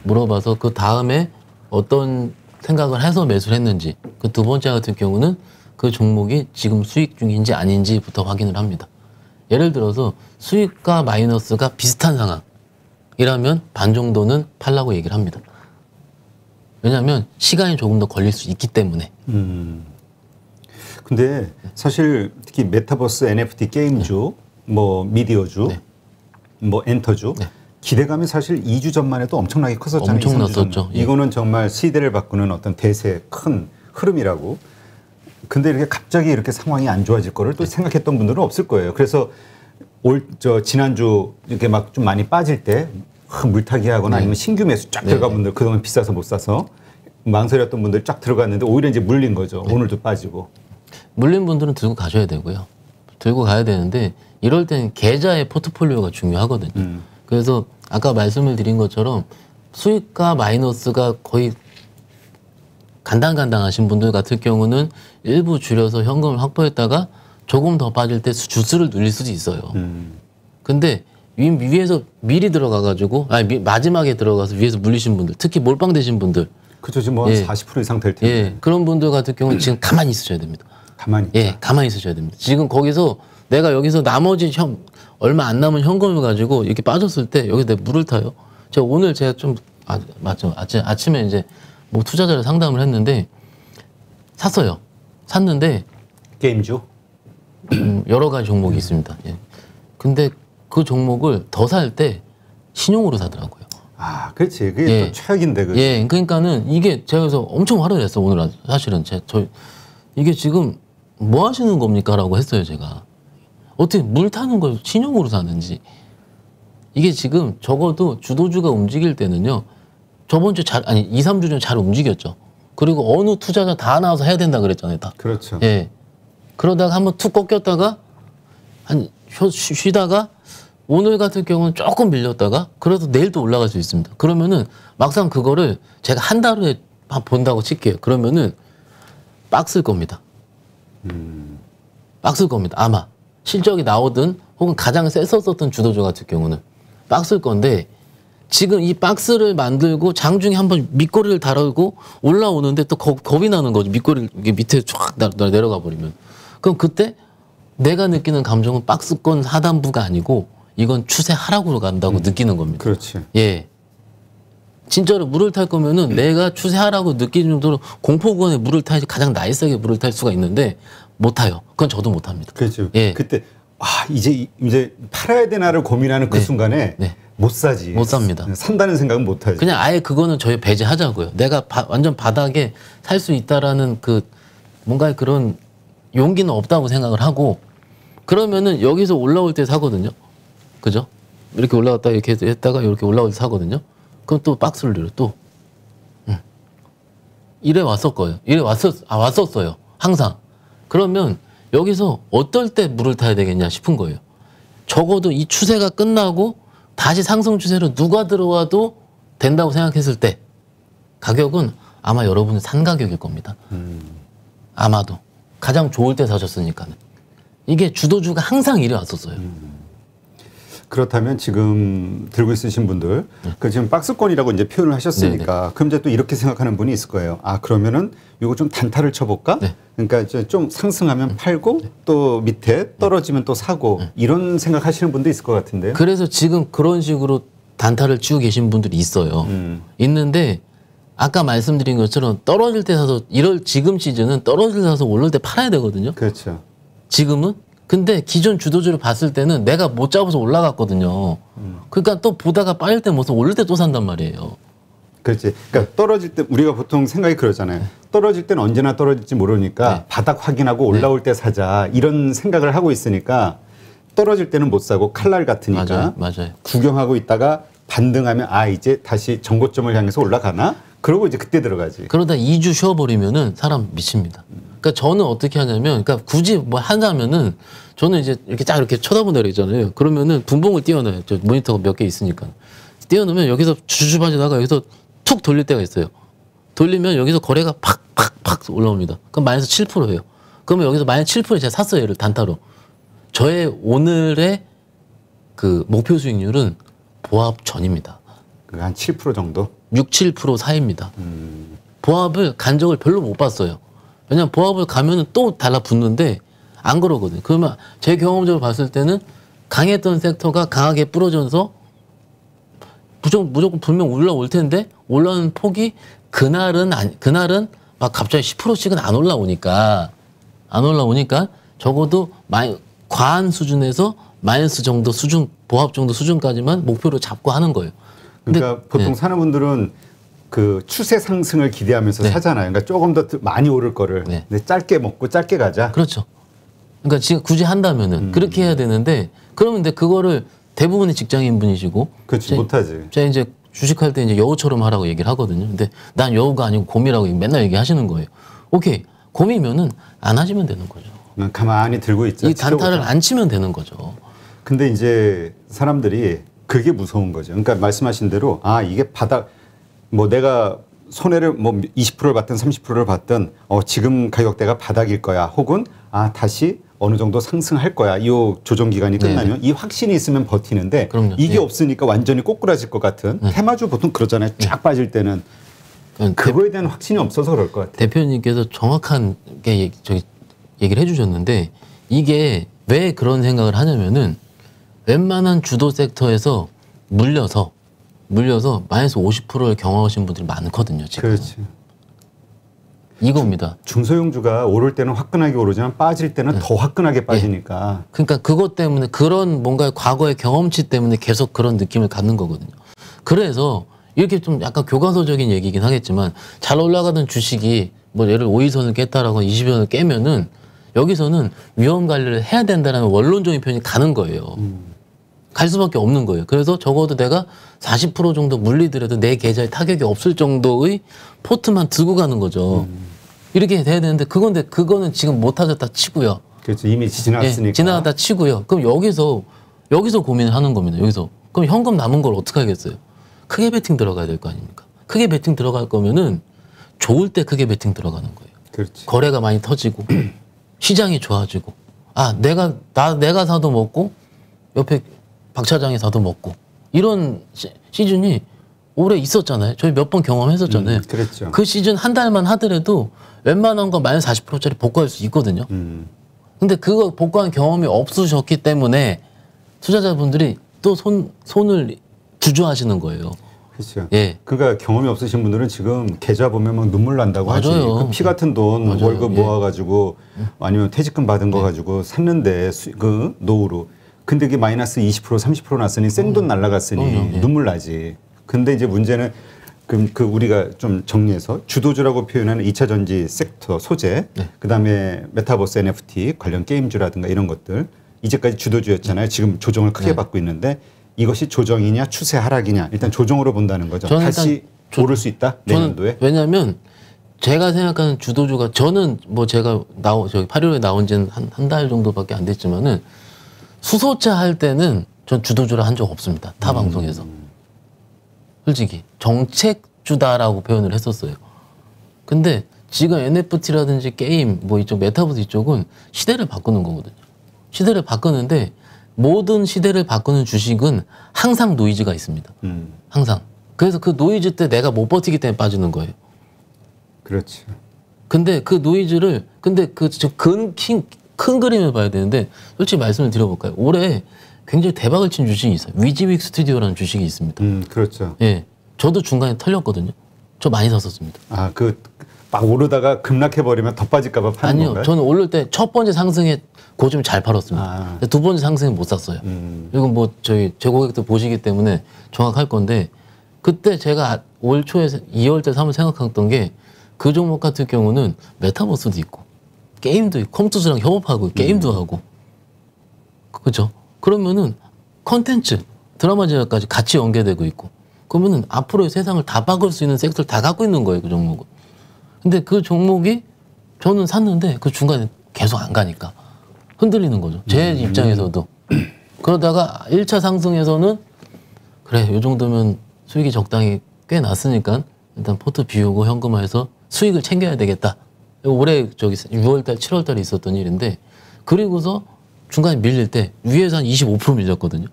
물어봐서 그 다음에 어떤 생각을 해서 매수를 했는지, 그 두 번째 같은 경우는 그 종목이 지금 수익 중인지 아닌지부터 확인을 합니다. 예를 들어서 수익과 마이너스가 비슷한 상황이라면 반 정도는 팔라고 얘기를 합니다. 왜냐하면 시간이 조금 더 걸릴 수 있기 때문에. 근데 사실 특히 메타버스, NFT 게임주, 뭐 미디어주, 네. 뭐 엔터주 네. 기대감이 사실 2주 전만 해도 엄청나게 컸었잖아요. 엄청났었죠. 예. 이거는 정말 시대를 바꾸는 어떤 대세 큰 흐름이라고. 근데 이렇게 갑자기 이렇게 상황이 안 좋아질 거를 또 생각했던 분들은 없을 거예요. 그래서 지난주 이렇게 막 좀 많이 빠질 때 물타기 하거나 아니면 신규 매수 쫙 들어간 분들, 그동안 비싸서 못 사서 망설였던 분들 쫙 들어갔는데 오히려 이제 물린 거죠. 오늘도 빠지고. 물린 분들은 들고 가셔야 되고요. 들고 가야 되는데 이럴 때는 계좌의 포트폴리오가 중요하거든요. 그래서 아까 말씀을 드린 것처럼 수익과 마이너스가 거의 간당간당하신 분들 같은 경우는 일부 줄여서 현금을 확보했다가 조금 더 빠질 때 주스를 눌릴 수도 있어요. 근데 위에서 미리 들어가가지고 마지막에 들어가서 위에서 물리신 분들, 특히 몰빵되신 분들, 그렇죠. 지금 뭐 40% 이상 될 텐데. 예, 그런 분들 같은 경우는 지금 가만히 있으셔야 됩니다. 가만히. 예, 가만히 있으셔야 됩니다. 지금 거기서 내가 여기서 나머지 얼마 안 남은 현금을 가지고 이렇게 빠졌을 때 여기서 내가 물을 타요. 제가 좀 맞죠. 아침에 이제 뭐 투자자를 상담을 했는데 샀어요. 샀는데 게임주. 여러 가지 종목이 있습니다. 예. 근데 그 종목을 더 살 때 신용으로 사더라고요. 아, 그렇지. 그게 또 최악인데, 그렇지. 예, 그러니까는 이게 제가 그래서 엄청 화를 냈어 오늘 사실은 이게 지금 뭐 하시는 겁니까라고 했어요 제가. 어떻게 물 타는 걸 신용으로 사는지. 이게 지금 적어도 주도주가 움직일 때는요. 저번 주 2, 3주 전 잘 움직였죠. 그리고 어느 투자자 다 나와서 해야 된다 그랬잖아요, 다. 그렇죠. 예. 그러다가 한번 툭 꺾였다가 쉬다가 오늘 같은 경우는 조금 밀렸다가 그래도 내일 또 올라갈 수 있습니다. 그러면은 막상 그거를 제가 한 달 후에 본다고 칠게요. 그러면은 빡쓸 겁니다. 빡쓸 겁니다. 아마 실적이 나오든 혹은 가장 셌었던 주도주 같은 경우는 빡쓸 건데 지금 이 박스를 만들고 장중에 한번 밑꼬리를 달고 올라오는데 또 겁이 나는 거죠. 밑꼬리를 밑에 쫙 내려가 버리면. 그럼 그때 내가 느끼는 감정은 박스권 하단부가 아니고 이건 추세 하락으로 간다고 느끼는 겁니다. 그렇지. 예. 진짜로 물을 탈 거면은 내가 추세 하락으로 느끼는 정도로 공포 구간에 물을 타야지 가장 나이스하게 물을 탈 수가 있는데 못 타요. 그건 저도 못 합니다. 그렇죠. 예. 그때 이제 팔아야 되나를 고민하는 그 순간에 못 사지. 못 삽니다. 산다는 생각은 못 하지. 그냥 아예 그거는 저희 배제하자고요. 내가 완전 바닥에 살 수 있다라는 그 뭔가 그런 용기는 없다고 생각을 하고 그러면은 여기서 올라올 때 사거든요. 그죠? 이렇게 올라갔다가 이렇게 했다가 이렇게 올라올 때 사거든요. 그럼 또 박스를 내려 또. 이래 왔을 거예요. 왔었어요. 항상. 그러면 여기서 어떨 때 물을 타야 되겠냐 싶은 거예요. 적어도 이 추세가 끝나고 다시 상승 추세로 누가 들어와도 된다고 생각했을 때 가격은 아마 여러분은 산 가격일 겁니다. 아마도. 가장 좋을 때 사셨으니까는. 이게 주도주가 항상 이래 왔었어요. 그렇다면 지금 들고 있으신 분들, 그 지금 박스권이라고 이제 표현을 하셨으니까, 네네. 그럼 이제 또 이렇게 생각하는 분이 있을 거예요. 아, 그러면은 이거 좀 단타를 쳐볼까? 네. 그러니까 이제 좀 상승하면 팔고 또 밑에 떨어지면 또 사고 이런 생각하시는 분도 있을 것 같은데요. 그래서 지금 그런 식으로 단타를 치고 계신 분들이 있어요. 있는데 아까 말씀드린 것처럼 떨어질 때 사서 지금 시즌은 떨어질 때 사서 오를 때 팔아야 되거든요. 그렇죠. 지금은 근데 기존 주도주를 봤을 때는 내가 못 잡아서 올라갔거든요. 그러니까 또 보다가 빠질 때 무슨 오를 때 또 산단 말이에요. 그렇지. 그러니까 떨어질 때 우리가 보통 생각이 그러잖아요. 떨어질 때는 언제나 떨어질지 모르니까 바닥 확인하고 올라올 때 사자 이런 생각을 하고 있으니까 떨어질 때는 못 사고 칼날 같으니까 맞아요. 구경하고 있다가 반등하면 이제 다시 정고점을 향해서 올라가나? 그러고 이제 그때 들어가지. 그러다 2주 쉬어버리면은 사람 미칩니다. 그러니까 저는 어떻게 하냐면, 그러니까 굳이 뭐 하자면은 저는 이제 이렇게 쫙 이렇게 쳐다본다 그랬잖아요. 그러면은 분봉을 띄워놔요. 저 모니터가 몇 개 있으니까. 띄워놓으면 여기서 주주 빠지다가 여기서 툭 돌릴 때가 있어요. 돌리면 여기서 거래가 팍팍팍 올라옵니다. 그럼 마이너스 7%예요. 그러면 여기서 마이너스 7%에 제가 샀어요. 얘를 단타로. 저의 오늘의 그 목표 수익률은 보합 전입니다. 한 7% 정도? 6, 7% 사이입니다. 보합을 간 적을 별로 못 봤어요. 왜냐면 보합을 가면은 또 달라붙는데 안 그러거든요. 그러면 제 경험적으로 봤을 때는 강했던 섹터가 강하게 부러져서 무조건 분명 올라올 텐데 올라오는 폭이 그날은 막 갑자기 10%씩은 안 올라오니까 적어도 과한 수준에서 마이너스 정도 수준, 보합 정도 수준까지만 목표로 잡고 하는 거예요. 그러니까 보통 사는 분들은 그 추세 상승을 기대하면서 사잖아요. 그러니까 조금 더 많이 오를 거를 근데 짧게 먹고 짧게 가자. 그렇죠. 그러니까 지금 굳이 한다면은 그렇게 해야 되는데 그러면 근데 그거를 대부분의 직장인 분이시고 그렇지 못하지. 제가 이제 주식할 때 이제 여우처럼 하라고 얘기를 하거든요. 근데 난 여우가 아니고 곰이라고 맨날 얘기하시는 거예요. 오케이. 곰이면은 안 하시면 되는 거죠. 가만히 들고 있자. 이 단타를 안 치면 되는 거죠. 근데 이제 사람들이 그게 무서운 거죠. 그러니까 말씀하신 대로 이게 바닥 뭐 내가 손해를 뭐 20%를 받든 30%를 받든 지금 가격대가 바닥일 거야. 혹은 다시 어느 정도 상승할 거야. 이 조정 기간이 끝나면 이 확신이 있으면 버티는데 그럼요. 이게 없으니까 완전히 꼬꾸라질 것 같은 테마주 보통 그러잖아요. 쫙 빠질 때는 그거에 대한 확신이 없어서 그럴 것 같아요. 대표님께서 정확한 게 얘기를 해주셨는데 이게 왜 그런 생각을 하냐면은 웬만한 주도 섹터에서 물려서 마이너스 50%를 경험하신 분들이 많거든요. 지금. 그렇지. 이겁니다. 중소형주가 오를 때는 화끈하게 오르지만 빠질 때는 더 화끈하게 빠지니까. 그러니까 그것 때문에 그런 뭔가 과거의 경험치 때문에 계속 그런 느낌을 갖는 거거든요. 그래서 이렇게 좀 약간 교과서적인 얘기긴 하겠지만 잘 올라가던 주식이 뭐 예를 5일선을 깼다라고 20일선을 깨면은 여기서는 위험 관리를 해야 된다는 원론적인 표현이 가는 거예요. 갈 수밖에 없는 거예요. 그래서 적어도 내가 40% 정도 물리더라도 내 계좌에 타격이 없을 정도의 포트만 들고 가는 거죠. 이렇게 돼야 되는데 그거는 지금 못 하셨다 치고요. 그렇죠. 이미 지났으니까. 지나갔다 치고요. 그럼 여기서 고민을 하는 겁니다. 여기서. 그럼 현금 남은 걸 어떻게 하겠어요? 크게 베팅 들어가야 될 거 아닙니까? 크게 베팅 들어갈 거면은 좋을 때 크게 베팅 들어가는 거예요. 그렇지. 거래가 많이 터지고 시장이 좋아지고 내가 사도 먹고 옆에 박 차장이 사도 먹고 이런 시즌이 올해 있었잖아요. 저희 몇 번 경험했었잖아요. 그랬죠. 그 시즌 한 달만 하더라도 웬만한 거 마이너스 40%짜리 복구할 수 있거든요. 근데 그거 복구한 경험이 없으셨기 때문에 투자자분들이 또 손을 주저하시는 거예요. 그렇죠. 예. 그러니까 경험이 없으신 분들은 지금 계좌 보면 막 눈물 난다고 하지. 맞아요. 그 피 같은 돈 맞아요. 월급 모아가지고 아니면 퇴직금 받은 거 가지고 샀는데 그 노후로. 근데 이게 마이너스 20% 30% 났으니 생돈 날라갔으니 눈물 나지. 근데 이제 문제는 그 우리가 좀 정리해서 주도주라고 표현하는 2차 전지 섹터 소재, 그다음에 메타버스 NFT 관련 게임주라든가 이런 것들 이제까지 주도주였잖아요. 지금 조정을 크게 받고 있는데 이것이 조정이냐 추세 하락이냐 일단 조정으로 본다는 거죠. 다시 오를 수 있다 내년도에. 왜냐하면 제가 생각하는 주도주가 저는 뭐 제가 저기 8.15에 나온 지는 한 달 정도밖에 안 됐지만은 수소차 할 때는 전 주도주를 한 적 없습니다. 타 방송에서. 솔직히 정책주다라고 표현을 했었어요. 근데 지금 NFT라든지 게임 뭐 이쪽 메타버스 이쪽은 시대를 바꾸는 거거든요. 시대를 바꾸는데 모든 시대를 바꾸는 주식은 항상 노이즈가 있습니다. 항상. 그래서 그 노이즈 때 내가 못 버티기 때문에 빠지는 거예요. 그렇죠. 근데 그 노이즈를 큰 그림을 봐야 되는데 솔직히 말씀을 드려볼까요? 올해 굉장히 대박을 친 주식이 있어요. 위지윅 스튜디오라는 주식이 있습니다. 그렇죠. 예, 저도 중간에 털렸거든요. 저 많이 샀었습니다. 막 오르다가 급락해버리면 더 빠질까봐 파는 아니요, 건가요? 저는 오를 때 첫 번째 상승에 고점 잘 팔았습니다. 근데 두 번째 상승에 못 샀어요. 이건 뭐 제 고객도 보시기 때문에 정확할 건데 그때 제가 올 초에 2월 때 한번 생각했던 게 그 종목 같은 경우는 메타버스도 있고 게임도 있고 컴투스랑 협업하고 게임도 하고 그렇죠? 그러면은 컨텐츠 드라마 제작까지 같이 연계되고 있고 그러면은 앞으로의 세상을 다 바꿀 수 있는 섹터를 다 갖고 있는 거예요. 그 종목은. 근데 그 종목이 저는 샀는데 그 중간에 계속 안 가니까 흔들리는 거죠. 제 입장에서도. 그러다가 1차 상승에서는 그래 이 정도면 수익이 적당히 꽤 났으니까 일단 포트 비우고 현금화해서 수익을 챙겨야 되겠다. 올해 저기 6월달 7월달에 있었던 일인데 그리고서 중간에 밀릴 때 위에서 한 25% 밀렸거든요.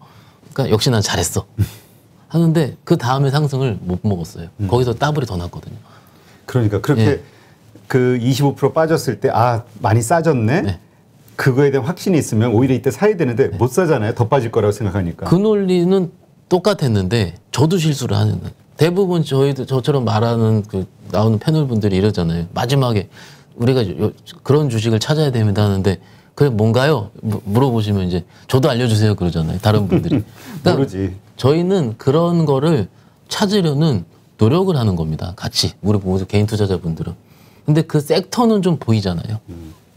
그러니까 역시 난 잘했어 하는데 그 다음에 상승을 못 먹었어요. 거기서 더블이 더 났거든요. 그러니까 그렇게 예. 그 25% 빠졌을 때 아 많이 싸졌네. 네. 그거에 대한 확신이 있으면 오히려 이때 사야 되는데 못 사잖아요. 더 빠질 거라고 생각하니까. 그 논리는 똑같았는데 저도 실수를 하는 거예요. 대부분 저처럼 말하는 그 나오는 패널 분들이 이러잖아요. 마지막에 우리가 그런 주식을 찾아야 됩니다 하는데 그게 뭔가요? 물어보시면 이제 저도 알려주세요 그러잖아요. 다른 분들이. 그러니까 모르지. 저희는 그런 거를 찾으려는 노력을 하는 겁니다. 같이 우리 모두 개인 투자자분들은. 근데 그 섹터는 좀 보이잖아요.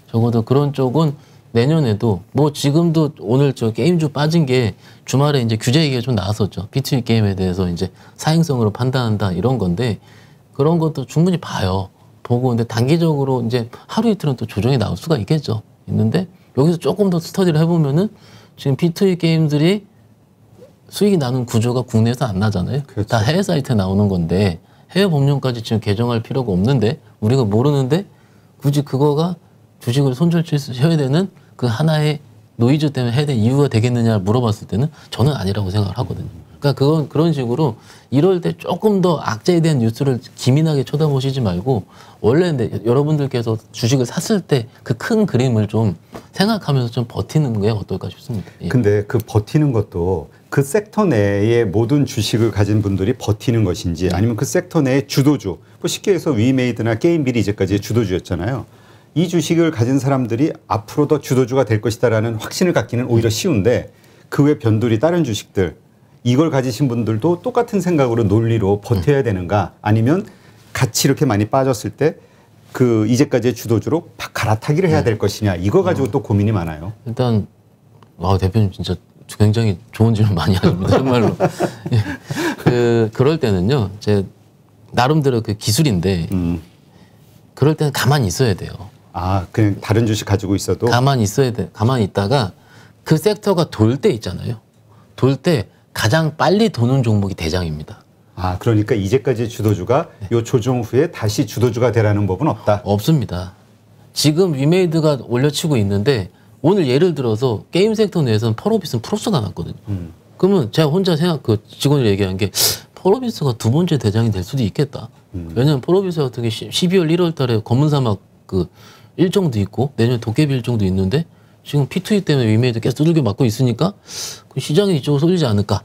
적어도 그런 쪽은 내년에도 뭐 지금도 오늘 저 게임주 빠진 게 주말에 이제 규제 얘기가 좀 나왔었죠. B2B 게임에 대해서 이제 사행성으로 판단한다 이런 건데 그런 것도 충분히 봐요. 보고 근데 단기적으로 이제 하루 이틀은 또 조정이 나올 수가 있겠죠. 있는데 여기서 조금 더 스터디를 해보면은 지금 B2B 게임들이 수익이 나는 구조가 국내에서 안 나잖아요. 그렇죠. 다 해외 사이트에 나오는 건데 해외 법령까지 지금 개정할 필요가 없는데 우리가 모르는데 굳이 그거가 주식을 손절해야 되는 그 하나의 노이즈 때문에 해야 되는 이유가 되겠느냐 물어봤을 때는 저는 아니라고 생각을 하거든요. 그러니까 그건 그런 식으로 이럴 때 조금 더 악재에 대한 뉴스를 기민하게 쳐다보시지 말고 원래 여러분들께서 주식을 샀을 때 그 큰 그림을 좀 생각하면서 좀 버티는 게 어떨까 싶습니다. 예. 근데 그 버티는 것도 그 섹터 내의 모든 주식을 가진 분들이 버티는 것인지 아니면 그 섹터 내의 주도주, 뭐 쉽게 해서 위메이드나 게임빌이 이제까지의 주도주였잖아요. 이 주식을 가진 사람들이 앞으로 더 주도주가 될 것이다라는 확신을 갖기는 오히려 쉬운데 그 외 변두리 다른 주식들 이걸 가지신 분들도 똑같은 생각으로 논리로 버텨야 되는가 아니면 같이 이렇게 많이 빠졌을 때 그 이제까지의 주도주로 갈아타기를 해야 될 것이냐 이거 가지고 또 고민이 많아요. 일단 대표님 진짜 굉장히 좋은 질문 많이 하십니다. 정말로. 예. 그럴 때는요. 제 나름대로 그 기술인데 그럴 때는 가만히 있어야 돼요. 아, 그냥 다른 주식 가지고 있어도 가만히 있어야 돼. 가만히 있다가 그 섹터가 돌 때 있잖아요. 돌 때 가장 빨리 도는 종목이 대장입니다. 아, 그러니까 이제까지 주도주가 요 조정 후에 다시 주도주가 되라는 법은 없다. 없습니다. 지금 위메이드가 올려치고 있는데 오늘 예를 들어서 게임 섹터 내에서는 펄어비스는 플러스가 났거든요. 그러면 제가 혼자 그 직원이 얘기한 게 펄어비스가 두 번째 대장이 될 수도 있겠다. 왜냐하면 펄어비스 같은 게 12월 1월 달에 검은 사막 그 일정도 있고 내년 도깨비 일정도 있는데 지금 P2E 때문에 위메이드 계속 두들겨 맞고 있으니까 그 시장이 이쪽으로 쏠리지 않을까.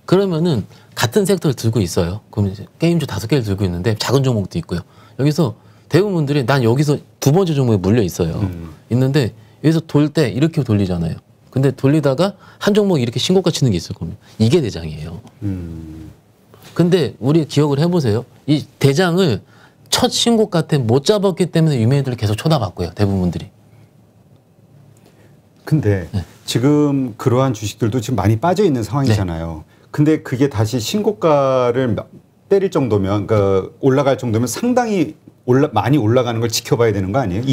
그러면은 같은 섹터를 들고 있어요. 그럼 이제 게임주 5개를 들고 있는데 작은 종목도 있고요. 여기서 대부분들이 난 여기서 두 번째 종목에 물려 있어요. 있는데 여기서 돌 때 이렇게 돌리잖아요. 근데 돌리다가 한 종목이 이렇게 신고가 치는 게 있을 겁니다. 이게 대장이에요. 근데 우리 기억을 해보세요. 이 대장을 첫 신고가 때 못 잡았기 때문에 위메이드를 계속 쳐다봤고요. 대부분들이. 근데 지금 그러한 주식들도 지금 많이 빠져 있는 상황이잖아요. 근데 그게 다시 신고가를 때릴 정도면, 그러니까 올라갈 정도면 상당히 많이 올라가는 걸 지켜봐야 되는 거 아니에요?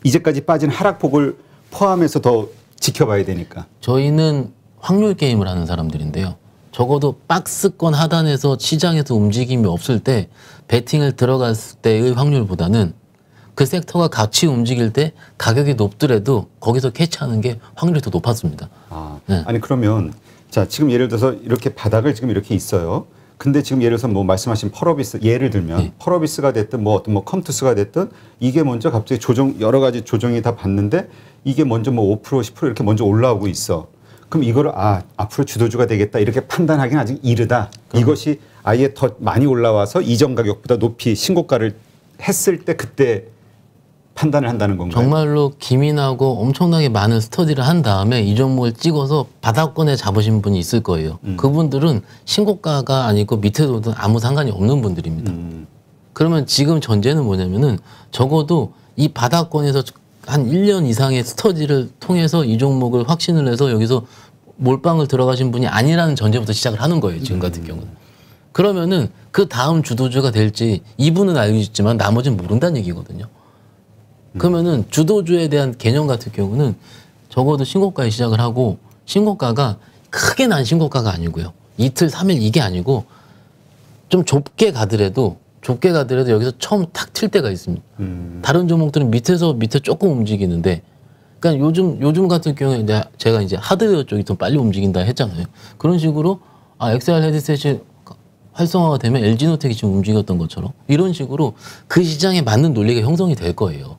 이제까지 빠진 하락폭을 포함해서 더 지켜봐야 되니까. 저희는 확률 게임을 하는 사람들인데요. 적어도 박스권 하단에서 시장에서 움직임이 없을 때 베팅을 들어갔을 때의 확률보다는 그 섹터가 같이 움직일 때 가격이 높더라도 거기서 캐치하는 게 확률이 더 높았습니다. 아니 그러면 자 지금 예를 들어서 이렇게 바닥을 지금 이렇게 있어요. 근데 지금 예를 들어서 뭐 말씀하신 펄어비스 예를 들면 펄어비스가 됐든 뭐 어떤 뭐 컴투스가 됐든 이게 먼저 갑자기 여러 가지 조정이 다 받는데 이게 먼저 뭐 5% 10% 이렇게 먼저 올라오고 있어. 그럼 이거를 앞으로 주도주가 되겠다 이렇게 판단하기는 아직 이르다. 이것이 아예 더 많이 올라와서 이전 가격보다 높이 신고가를 했을 때 그때 판단을 한다는 건가요? 정말로 기민하고 엄청나게 많은 스터디를 한 다음에 이 종목을 찍어서 바닥권에 잡으신 분이 있을 거예요. 그분들은 신고가가 아니고 밑에도 아무 상관이 없는 분들입니다. 그러면 지금 전제는 뭐냐면은 적어도 이 바닥권에서 한 1년 이상의 스터디를 통해서 이 종목을 확신을 해서 여기서 몰빵을 들어가신 분이 아니라는 전제부터 시작을 하는 거예요. 지금 같은 경우는. 그러면은 그 다음 주도주가 될지 이분은 알고 있지만 나머지는 모른다는 얘기거든요. 그러면은 주도주에 대한 개념 같은 경우는 적어도 신고가에 시작을 하고 신고가가 크게 난 신고가가 아니고요. 이틀, 3일 이게 아니고 좀 좁게 가더라도 여기서 처음 탁 튈 때가 있습니다. 다른 종목들은 밑에서 밑에 조금 움직이는데 그러니까 요즘 같은 경우에 이제 제가 이제 하드웨어 쪽이 좀 빨리 움직인다 했잖아요. 그런 식으로 XR 헤드셋이 활성화가 되면 LG노텍이 지금 움직였던 것처럼 이런 식으로 그 시장에 맞는 논리가 형성이 될 거예요.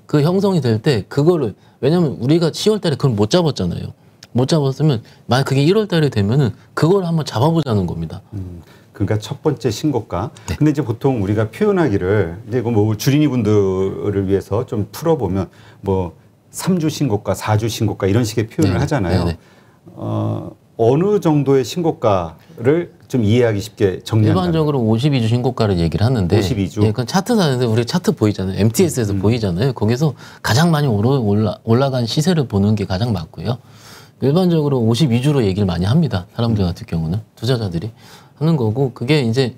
그 형성이 될 때 그거를 왜냐면 우리가 10월 달에 그걸 못 잡았잖아요. 못 잡았으면 만약 그게 1월 달에 되면은 그걸 한번 잡아보자는 겁니다. 그러니까 첫 번째 신고가. 네. 근데 이제 보통 우리가 표현하기를 이제 이거 뭐 주린이 분들을 위해서 좀 풀어보면 뭐 3주 신고가, 4주 신고가 이런 식의 표현을 네네. 하잖아요. 네네. 어느 정도의 신고가를 좀 이해하기 쉽게 정리한다. 일반적으로 52주 신고가를 얘기를 하는데 52주. 예, 그건 차트사는데 우리 차트 보이잖아요. MTS에서 보이잖아요. 거기서 가장 많이 올라간 시세를 보는 게 가장 맞고요. 일반적으로 52주로 얘기를 많이 합니다. 사람들 같은 경우는 투자자들이 하는 거고 그게 이제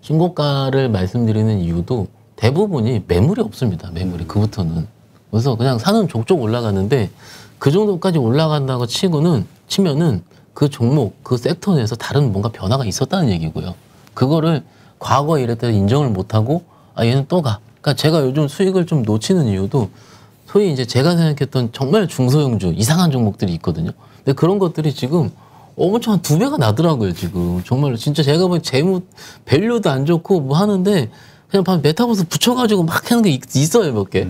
신고가를 말씀드리는 이유도 대부분이 매물이 없습니다. 매물이 그부터는. 그래서 그냥 사는 족족 올라가는데 그 정도까지 올라간다고 치면은 그 종목, 그 섹터 내에서 다른 뭔가 변화가 있었다는 얘기고요. 그거를 과거에 이랬더니 인정을 못하고 얘는 또 가. 그러니까 제가 요즘 수익을 좀 놓치는 이유도 소위 이제 제가 생각했던 정말 중소형주 이상한 종목들이 있거든요. 근데 그런 것들이 지금 엄청 한 2배가 나더라고요, 지금. 정말 진짜 제가 보기엔 재무, 밸류도 안 좋고 뭐 하는데 그냥 메타버스 붙여가지고 막 하는 게 있어요, 몇 개.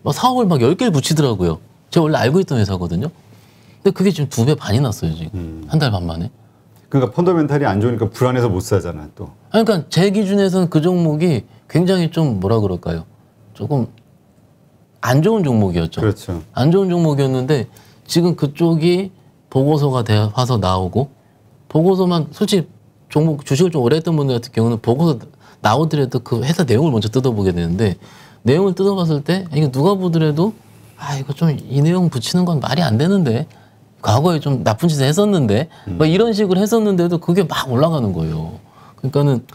막 사업을 막 10개를 붙이더라고요. 제가 원래 알고 있던 회사거든요. 근데 그게 지금 2배 반이 났어요, 지금. 한 달 반 만에. 그러니까 펀더멘탈이 안 좋으니까 불안해서 못 사잖아, 또. 그러니까 제 기준에서는 그 종목이 굉장히 좀 뭐라 그럴까요? 조금 안 좋은 종목이었죠. 그렇죠. 안 좋은 종목이었는데 지금 그쪽이 보고서가 와서 나오고 보고서만 솔직히 종목 주식을 좀 오래 했던 분들 같은 경우는 보고서 나오더라도 그 회사 내용을 먼저 뜯어보게 되는데 내용을 뜯어봤을 때 이거 누가 보더라도 이거 좀 이 내용 붙이는 건 말이 안 되는데 과거에 좀 나쁜 짓을 했었는데 막 이런 식으로 했었는데도 그게 막 올라가는 거예요. 그러니까는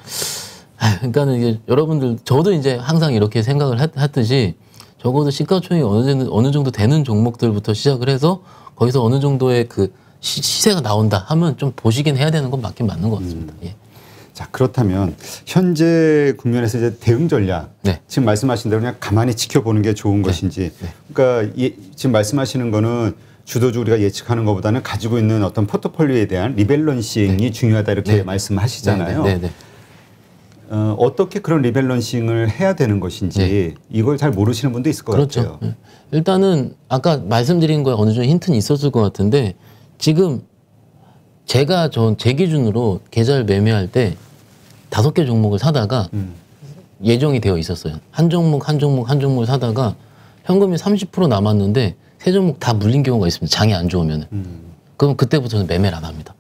이게 여러분들 저도 이제 항상 이렇게 생각을 했듯이 적어도 시가총액이 어느 정도 되는 종목들부터 시작을 해서 거기서 어느 정도의 그 시세가 나온다 하면 좀 보시긴 해야 되는 건 맞긴 맞는 것 같습니다. 예. 자, 그렇다면 현재 국면에서 이제 대응 전략 네. 지금 말씀하신 대로 그냥 가만히 지켜보는 게 좋은 것인지 그러니까 지금 말씀하시는 거는 주도주 우리가 예측하는 것보다는 가지고 있는 어떤 포트폴리오에 대한 리밸런싱이 중요하다 이렇게 말씀하시잖아요. 어떻게 그런 리밸런싱을 해야 되는 것인지 이걸 잘 모르시는 분도 있을 것 같아요. 일단은 아까 말씀드린 거에 어느 정도 힌트는 있었을 것 같은데 지금 제가 제 기준으로 계좌를 매매할 때 5개 종목을 사다가 예정이 되어 있었어요. 한 종목을 사다가 현금이 30% 남았는데 3종목 다 물린 경우가 있습니다. 장이 안 좋으면. 그럼 그때부터는 매매를 안 합니다.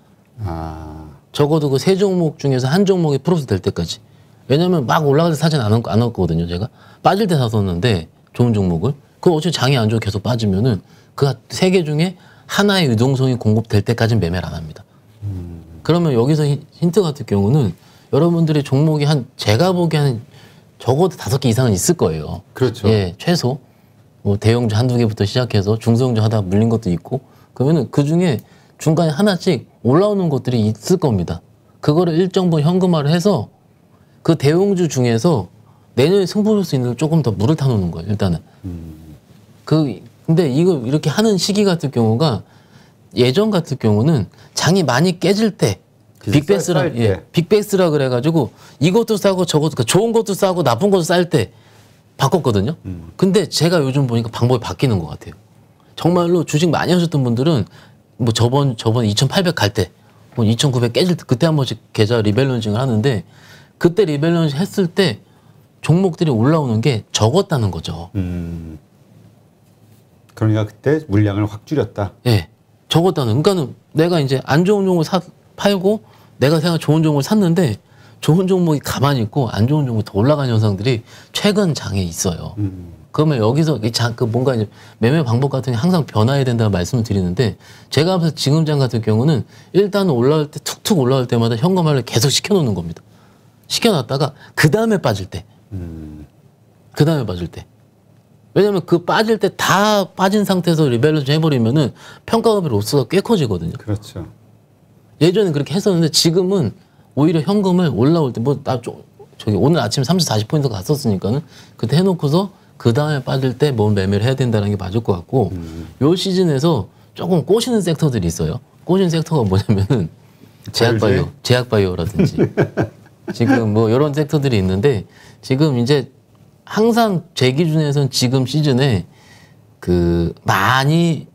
적어도 그 3종목 중에서 한 종목이 프로스 될 때까지. 왜냐면 막 올라갈 때 사진 안 왔거든요. 제가 빠질 때 샀었는데 좋은 종목을. 그거 어차피 장이 안 좋고 계속 빠지면은 그 3개 중에 하나의 유동성이 공급될 때까지는 매매를 안 합니다. 그러면 여기서 힌트 같은 경우는 여러분들이 종목이 제가 보기에는 적어도 5개 이상은 있을 거예요. 그렇죠. 예, 최소. 뭐 대형주 1-2개부터 시작해서 중소형주 하다가 물린 것도 있고 그러면은 그 중에 중간에 하나씩 올라오는 것들이 있을 겁니다. 그거를 일정 부분 현금화를 해서 그 대형주 중에서 내년에 승부 볼 수 있는 걸 조금 더 물을 타놓는 거예요, 일단은. 근데 이거 이렇게 하는 시기 같은 경우가 예전 같은 경우는 장이 많이 깨질 때 빅베스라 그래가지고 이것도 싸고 저것도 그러니까 좋은 것도 싸고 나쁜 것도 쌀 때 바꿨거든요. 근데 제가 요즘 보니까 방법이 바뀌는 것 같아요. 정말로 주식 많이 하셨던 분들은 뭐 저번 2,800 갈 때, 뭐 2,900 깨질 때 그때 한 번씩 계좌 리밸런싱을 하는데 그때 리밸런싱 했을 때 종목들이 올라오는 게 적었다는 거죠. 그러니까 그때 물량을 확 줄였다. 예, 적었다는. 그러니까는 내가 이제 안 좋은 종목을 팔고 내가 생각 좋은 종목을 샀는데 좋은 종목이 가만히 있고 안 좋은 종목이 더 올라가는 현상들이 최근 장에 있어요. 그러면 여기서 뭔가 이제 매매 방법 같은 게 항상 변화해야 된다고 말씀을 드리는데 제가 앞에서 지금 장 같은 경우는 일단 올라올 때 툭툭 올라올 때마다 현금화를 계속 시켜놓는 겁니다. 시켜놨다가 그 다음에 빠질 때. 왜냐하면 그 빠질 때 다 빠진 상태에서 리밸런스 해버리면은 평가급의 로스가 꽤 커지거든요. 그렇죠. 예전엔 그렇게 했었는데 지금은 오히려 현금을 올라올 때 뭐 나 저기 오늘 아침에 30-40포인트 갔었으니까는 그때 해놓고서 그 다음에 빠질 때 뭘 매매를 해야 된다는 게 맞을 것 같고 요 시즌에서 조금 꼬시는 섹터들이 있어요. 꼬시는 섹터가 뭐냐면은 제약바이오라든지 지금 뭐 이런 섹터들이 있는데 지금 이제 항상 제 기준에서는 지금 시즌에 그 많이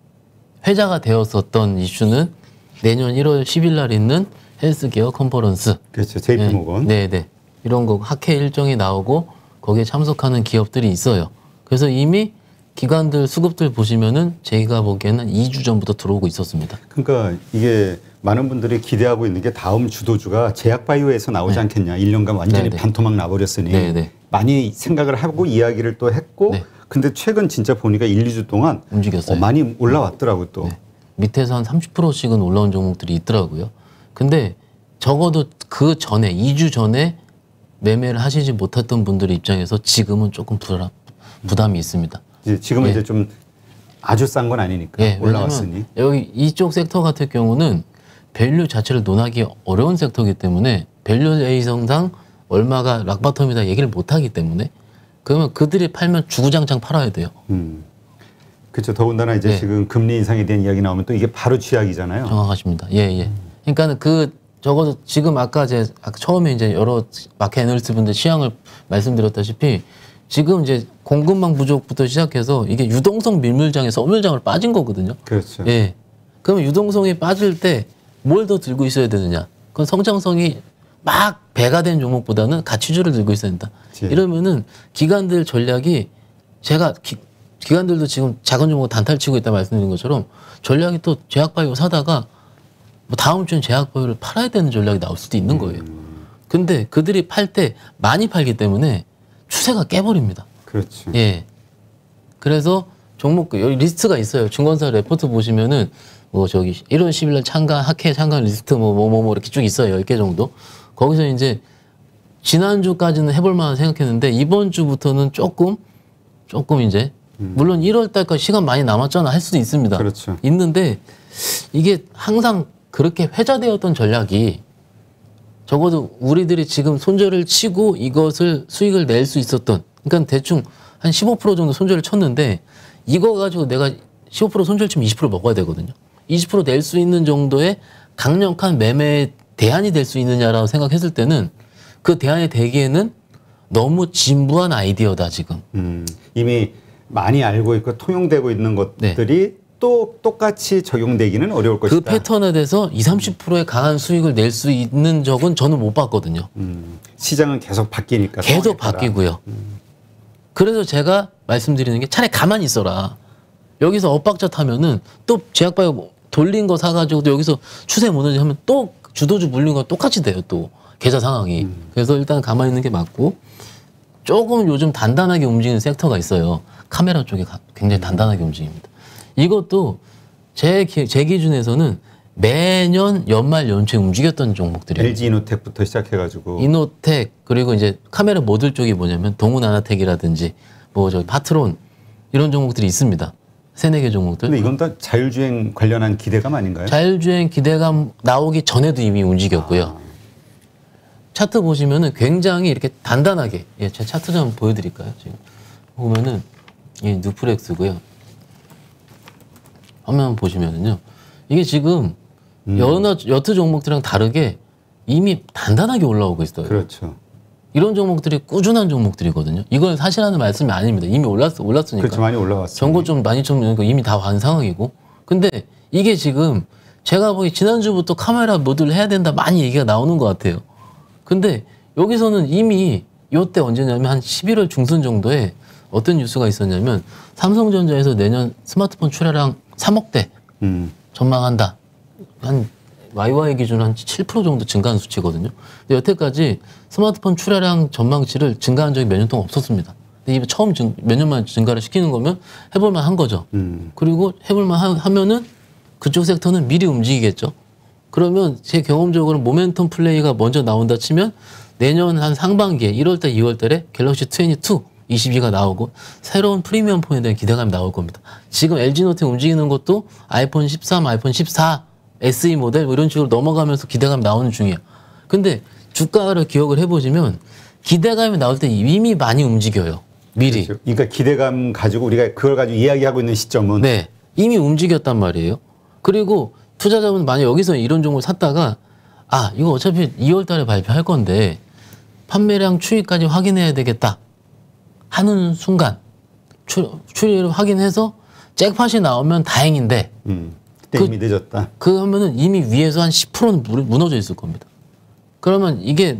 회자가 되었었던 이슈는 내년 1월 10일 날 있는 헬스케어 컨퍼런스. 그렇죠. JP모건. 네네. 이런 거 학회 일정이 나오고 거기에 참석하는 기업들이 있어요. 그래서 이미 기관들 수급들 보시면은 제가 보기에는 2주 전부터 들어오고 있었습니다. 그러니까 이게 많은 분들이 기대하고 있는 게 다음 주도주가 제약바이오에서 나오지 네. 않겠냐. 1년간 완전히 네네. 반토막 나버렸으니 네네. 많이 생각을 하고 이야기를 또 했고 네. 근데 최근 진짜 보니까 1, 2주 동안 움직였어요. 많이 올라왔더라고요 또. 네. 밑에서 한 30%씩은 올라온 종목들이 있더라고요. 근데 적어도 그 전에 2주 전에 매매를 하시지 못했던 분들 입장에서 지금은 조금 부담이 있습니다. 지금은 예. 이제 좀 아주 싼 건 아니니까 예, 올라왔으니. 여기 이쪽 섹터 같은 경우는 밸류 자체를 논하기 어려운 섹터이기 때문에 밸류에이션상 얼마가 락바텀이다 얘기를 못하기 때문에 그러면 그들이 팔면 주구장창 팔아야 돼요. 그렇죠. 더군다나 이제 네. 지금 금리 인상에 대한 이야기 나오면 또 이게 바로 취약이잖아요. 정확하십니다. 예, 예. 그러니까는 그 적어도 지금 아까 처음에 이제 여러 마켓 애널리스트 분들 시향을 말씀드렸다시피 지금 이제 공급망 부족부터 시작해서 이게 유동성 밀물장에 써물장으로 빠진 거거든요. 그렇죠. 예. 그러면 유동성이 빠질 때 뭘 더 들고 있어야 되느냐? 그건 성장성이 막 배가 된 종목보다는 가치주를 들고 있어야 된다. 예. 이러면은 기관들 전략이 제가 기관들도 지금 작은 종목 단타를 치고 있다 말씀드린 것처럼 전략이 또 제약바이오 사다가 뭐 다음 주엔 제약바이오를 팔아야 되는 전략이 나올 수도 있는 거예요. 근데 그들이 팔 때 많이 팔기 때문에 추세가 깨버립니다. 그렇죠. 예. 그래서 종목 여기 리스트가 있어요. 증권사 레포트 보시면은 뭐 저기 1월 10일 날 학회 참가 리스트 뭐 이렇게 쭉 있어요. 10개 정도. 거기서 이제 지난주까지는 해볼 만한 생각했는데 이번 주부터는 조금 이제 물론 1월 달까지 시간 많이 남았잖아 할 수도 있습니다. 그렇죠. 있는데 이게 항상 그렇게 회자되었던 전략이 적어도 우리들이 지금 손절을 치고 이것을 수익을 낼 수 있었던 그러니까 대충 한 15% 정도 손절을 쳤는데 이거 가지고 내가 15% 손절 치면 20% 먹어야 되거든요. 20% 낼 수 있는 정도의 강력한 매매 대안이 될 수 있느냐라고 생각했을 때는 그 대안이 되기에는 너무 진부한 아이디어다 지금. 이미 많이 알고 있고 통용되고 있는 것들이 또 똑같이 적용되기는 어려울 그 것이다. 패턴에 대해서 20-30%의 강한 수익을 낼 수 있는 적은 저는 못 봤거든요. 시장은 계속 바뀌니까. 계속 상황에 따라. 바뀌고요. 그래서 제가 말씀드리는 게 차라리 가만히 있어라. 여기서 엇박자 타면은 또 제약바이오 돌린 거 사가지고 또 여기서 추세 무너지 하면 또 주도주 물린 거 똑같이 돼요. 또 계좌 상황이. 그래서 일단 가만히 있는 게 맞고 조금 요즘 단단하게 움직이는 섹터가 있어요. 카메라 쪽이 굉장히 단단하게 움직입니다. 이것도 제 기준에서는 매년 연말 연초에 움직였던 종목들이에요. LG 이노텍부터 시작해가지고. 이노텍 그리고 이제 카메라 모듈 쪽이 뭐냐면 동훈아나텍이라든지 뭐 저기 파트론 이런 종목들이 있습니다. 3-4개 종목들. 근데 이건 다 자율주행 관련한 기대감 아닌가요? 자율주행 기대감 나오기 전에도 이미 움직였고요. 차트 보시면은 굉장히 이렇게 단단하게 예, 제 차트 좀 보여드릴까요? 지금 보면은 이 누프렉스고요. 화면 보시면은요. 이게 지금 여트 종목들이랑 다르게 이미 단단하게 올라오고 있어요. 그렇죠. 이런 종목들이 꾸준한 종목들이거든요. 이건 사실 하는 말씀이 아닙니다. 이미 올랐으니까. 그렇죠. 많이 올라왔어요. 전고점 12,000원 이미 다 완 상황이고. 근데 이게 지금 제가 보기 지난주부터 카메라 모듈 해야 된다 많이 얘기가 나오는 것 같아요. 근데 여기서는 이미 이때 언제냐면 한 11월 중순 정도에 어떤 뉴스가 있었냐면 삼성전자에서 내년 스마트폰 출하량 3억 대 전망한다. 한 YY 기준 한 7% 정도 증가한 수치거든요. 근데 여태까지 스마트폰 출하량 전망치를 증가한 적이 몇 년 동안 없었습니다. 근데 이게 처음 몇 년 만에 증가를 시키는 거면 해볼만 한 거죠. 그리고 해볼만 하면은 그쪽 섹터는 미리 움직이겠죠. 그러면 제 경험적으로 모멘텀 플레이가 먼저 나온다 치면 내년 한 상반기에 1월달, 2월달에 갤럭시 22 22가 나오고 새로운 프리미엄 폰에 대한 기대감이 나올 겁니다. 지금 LG노트 움직이는 것도 아이폰 13, 아이폰 14, SE 모델 뭐 이런 식으로 넘어가면서 기대감이 나오는 중이에요. 근데 주가를 기억을 해보시면 기대감이 나올 때 이미 많이 움직여요. 미리. 그렇죠. 그러니까 기대감 가지고 우리가 그걸 가지고 이야기하고 있는 시점은 네, 이미 움직였단 말이에요. 그리고 투자자분 만약 여기서 이런 종목을 샀다가 아 이거 어차피 2월 달에 발표할 건데 판매량 추이까지 확인해야 되겠다 하는 순간 추이를 확인해서 잭팟이 나오면 다행인데 그때 이미 늦었다. 그러면은 이미 위에서 한 10%는 무너져 있을 겁니다. 그러면 이게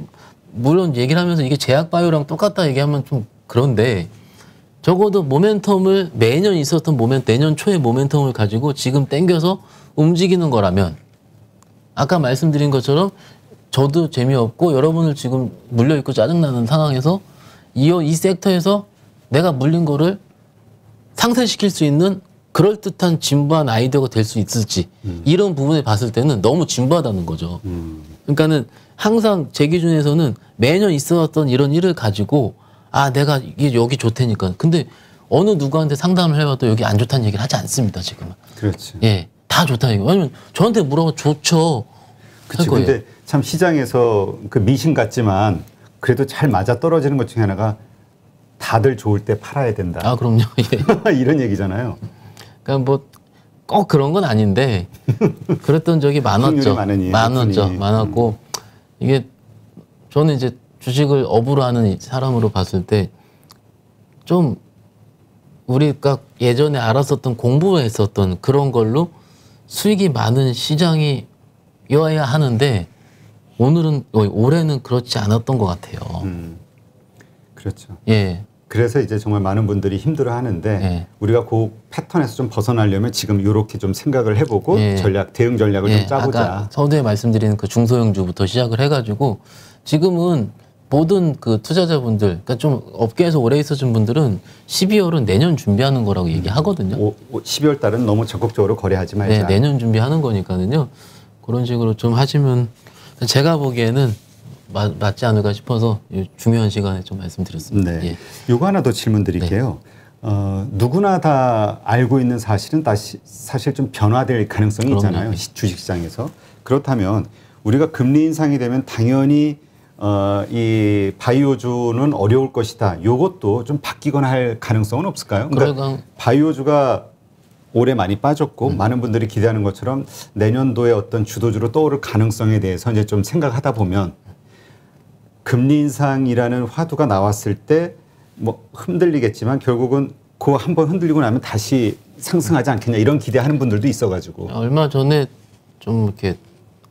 물론 얘기를 하면서 이게 제약바이오랑 똑같다 얘기하면 좀 그런데 적어도 모멘텀을 매년 있었던 내년 초에 모멘텀을 가지고 지금 땡겨서 움직이는 거라면 아까 말씀드린 것처럼 저도 재미없고 여러분을 지금 물려있고 짜증나는 상황에서 이 섹터에서 내가 물린 거를 상쇄시킬 수 있는 그럴듯한 진부한 아이디어가 될 수 있을지 이런 부분에 봤을 때는 너무 진부하다는 거죠. 그러니까는 항상 제 기준에서는 매년 있어왔던 이런 일을 가지고 아 내가 이게 여기 좋다니까. 근데 어느 누구한테 상담을 해봐도 여기 안 좋다는 얘기를 하지 않습니다 지금은. 그렇지. 예, 다 좋다는 얘기. 왜냐면 저한테 물어봐 좋죠. 그렇죠. 근데 참 시장에서 그 미신 같지만 그래도 잘 맞아 떨어지는 것 중에 하나가 다들 좋을 때 팔아야 된다. 아 그럼요. 예. 이런 얘기잖아요. 그러니까 뭐 꼭 그런 건 아닌데 그랬던 적이 많았죠. 많았고 이게 저는 이제 주식을 업으로 하는 사람으로 봤을 때 좀 우리가 예전에 알았었던 공부했었던 그런 걸로 수익이 많은 시장이어야 하는데 올해는 그렇지 않았던 것 같아요. 그렇죠. 예. 그래서 이제 정말 많은 분들이 힘들어하는데 예. 우리가 그 패턴에서 좀 벗어나려면 지금 이렇게 좀 생각을 해보고 예. 대응 전략을 예. 좀 짜보자. 아까 서두에 말씀드린 그 중소형주부터 시작을 해가지고 지금은 모든 그 투자자분들, 그러니까 좀 업계에서 오래 있어준 분들은 12월은 내년 준비하는 거라고 얘기하거든요. 12월 달은 너무 적극적으로 거래하지 말자. 네, 내년 준비하는 거니까는요. 그런 식으로 좀 하시면 제가 보기에는 맞지 않을까 싶어서 중요한 시간에 좀 말씀드렸습니다. 네. 예. 요거 하나 더 질문 드릴게요. 누구나 다 알고 있는 사실은 사실 좀 변화될 가능성이 그럼요. 있잖아요. 주식시장에서. 그렇다면 우리가 금리 인상이 되면 당연히 이 바이오주는 어려울 것이다. 요것도 좀 바뀌거나 할 가능성은 없을까요? 그러니까 바이오주가 올해 많이 빠졌고 많은 분들이 기대하는 것처럼 내년도에 어떤 주도주로 떠오를 가능성에 대해서 이제 좀 생각하다 보면 금리 인상이라는 화두가 나왔을 때 뭐 흔들리겠지만 결국은 그 한 번 흔들리고 나면 다시 상승하지 않겠냐 이런 기대하는 분들도 있어가지고. 얼마 전에 좀 이렇게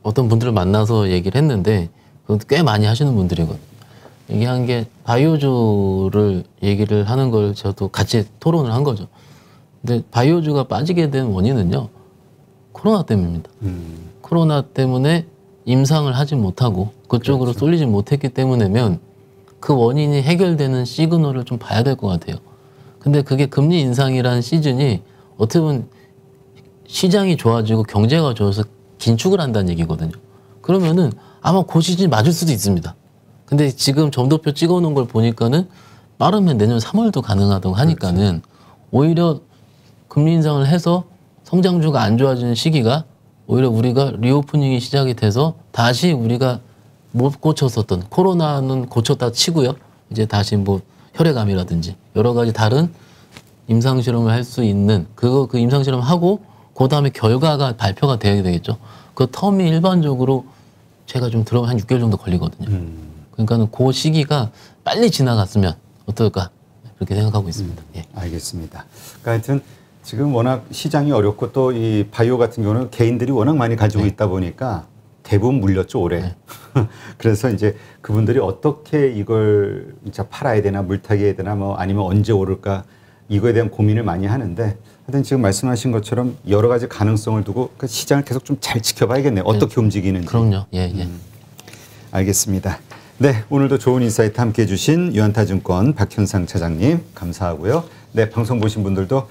어떤 분들을 만나서 얘기를 했는데 그것도 꽤 많이 하시는 분들이거든요. 얘기한 게 바이오주를 얘기를 하는 걸 저도 같이 토론을 한 거죠. 근데 바이오주가 빠지게 된 원인은요. 코로나 때문입니다. 코로나 때문에 임상을 하지 못하고 그쪽으로 그렇죠. 쏠리지 못했기 때문이면 그 원인이 해결되는 시그널을 좀 봐야 될 것 같아요. 근데 그게 금리 인상이라는 시즌이 어떻게 보면 시장이 좋아지고 경제가 좋아서 긴축을 한다는 얘기거든요. 그러면은 아마 그 시즌이 맞을 수도 있습니다. 근데 지금 점도표 찍어놓은 걸 보니까는 빠르면 내년 3월도 가능하다고 하니까는 그렇죠. 오히려 금리 인상을 해서 성장주가 안 좋아지는 시기가 오히려 우리가 리오프닝이 시작이 돼서 다시 우리가 못 고쳤었던 코로나는 고쳤다 치고요. 이제 다시 뭐 혈액암이라든지 여러 가지 다른 임상 실험을 할 수 있는 그 임상 실험 하고 그 다음에 결과가 발표가 돼야 되겠죠. 그 텀이 일반적으로 제가 좀 들어가 한 6개월 정도 걸리거든요. 그러니까는 그 시기가 빨리 지나갔으면 어떨까 그렇게 생각하고 있습니다. 예. 알겠습니다. 그러니까 하여튼 지금 워낙 시장이 어렵고 또 이 바이오 같은 경우는 개인들이 워낙 많이 가지고 네. 있다 보니까 대부분 물렸죠 올해. 네. 그래서 이제 그분들이 어떻게 이걸 진짜 팔아야 되나 물타기 해야 되나 뭐 아니면 언제 오를까 이거에 대한 고민을 많이 하는데 하여튼 지금 말씀하신 것처럼 여러 가지 가능성을 두고 그 시장을 계속 좀 잘 지켜봐야겠네요. 어떻게 네. 움직이는지. 그럼요. 예, 예. 알겠습니다. 네, 오늘도 좋은 인사이트 함께해 주신 유한타증권 박현상 차장님 감사하고요. 네, 방송 보신 분들도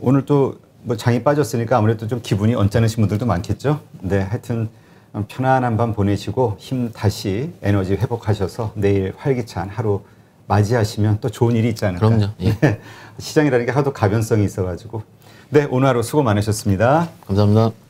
오늘 또 뭐 장이 빠졌으니까 아무래도 좀 기분이 언짢으신 분들도 많겠죠. 네, 하여튼 편안한 밤 보내시고 힘 다시 에너지 회복하셔서 내일 활기찬 하루 맞이하시면 또 좋은 일이 있지 않을까. 그럼요. 예. 시장이라는 게 하도 가변성이 있어가지고. 네, 오늘 하루 수고 많으셨습니다. 감사합니다.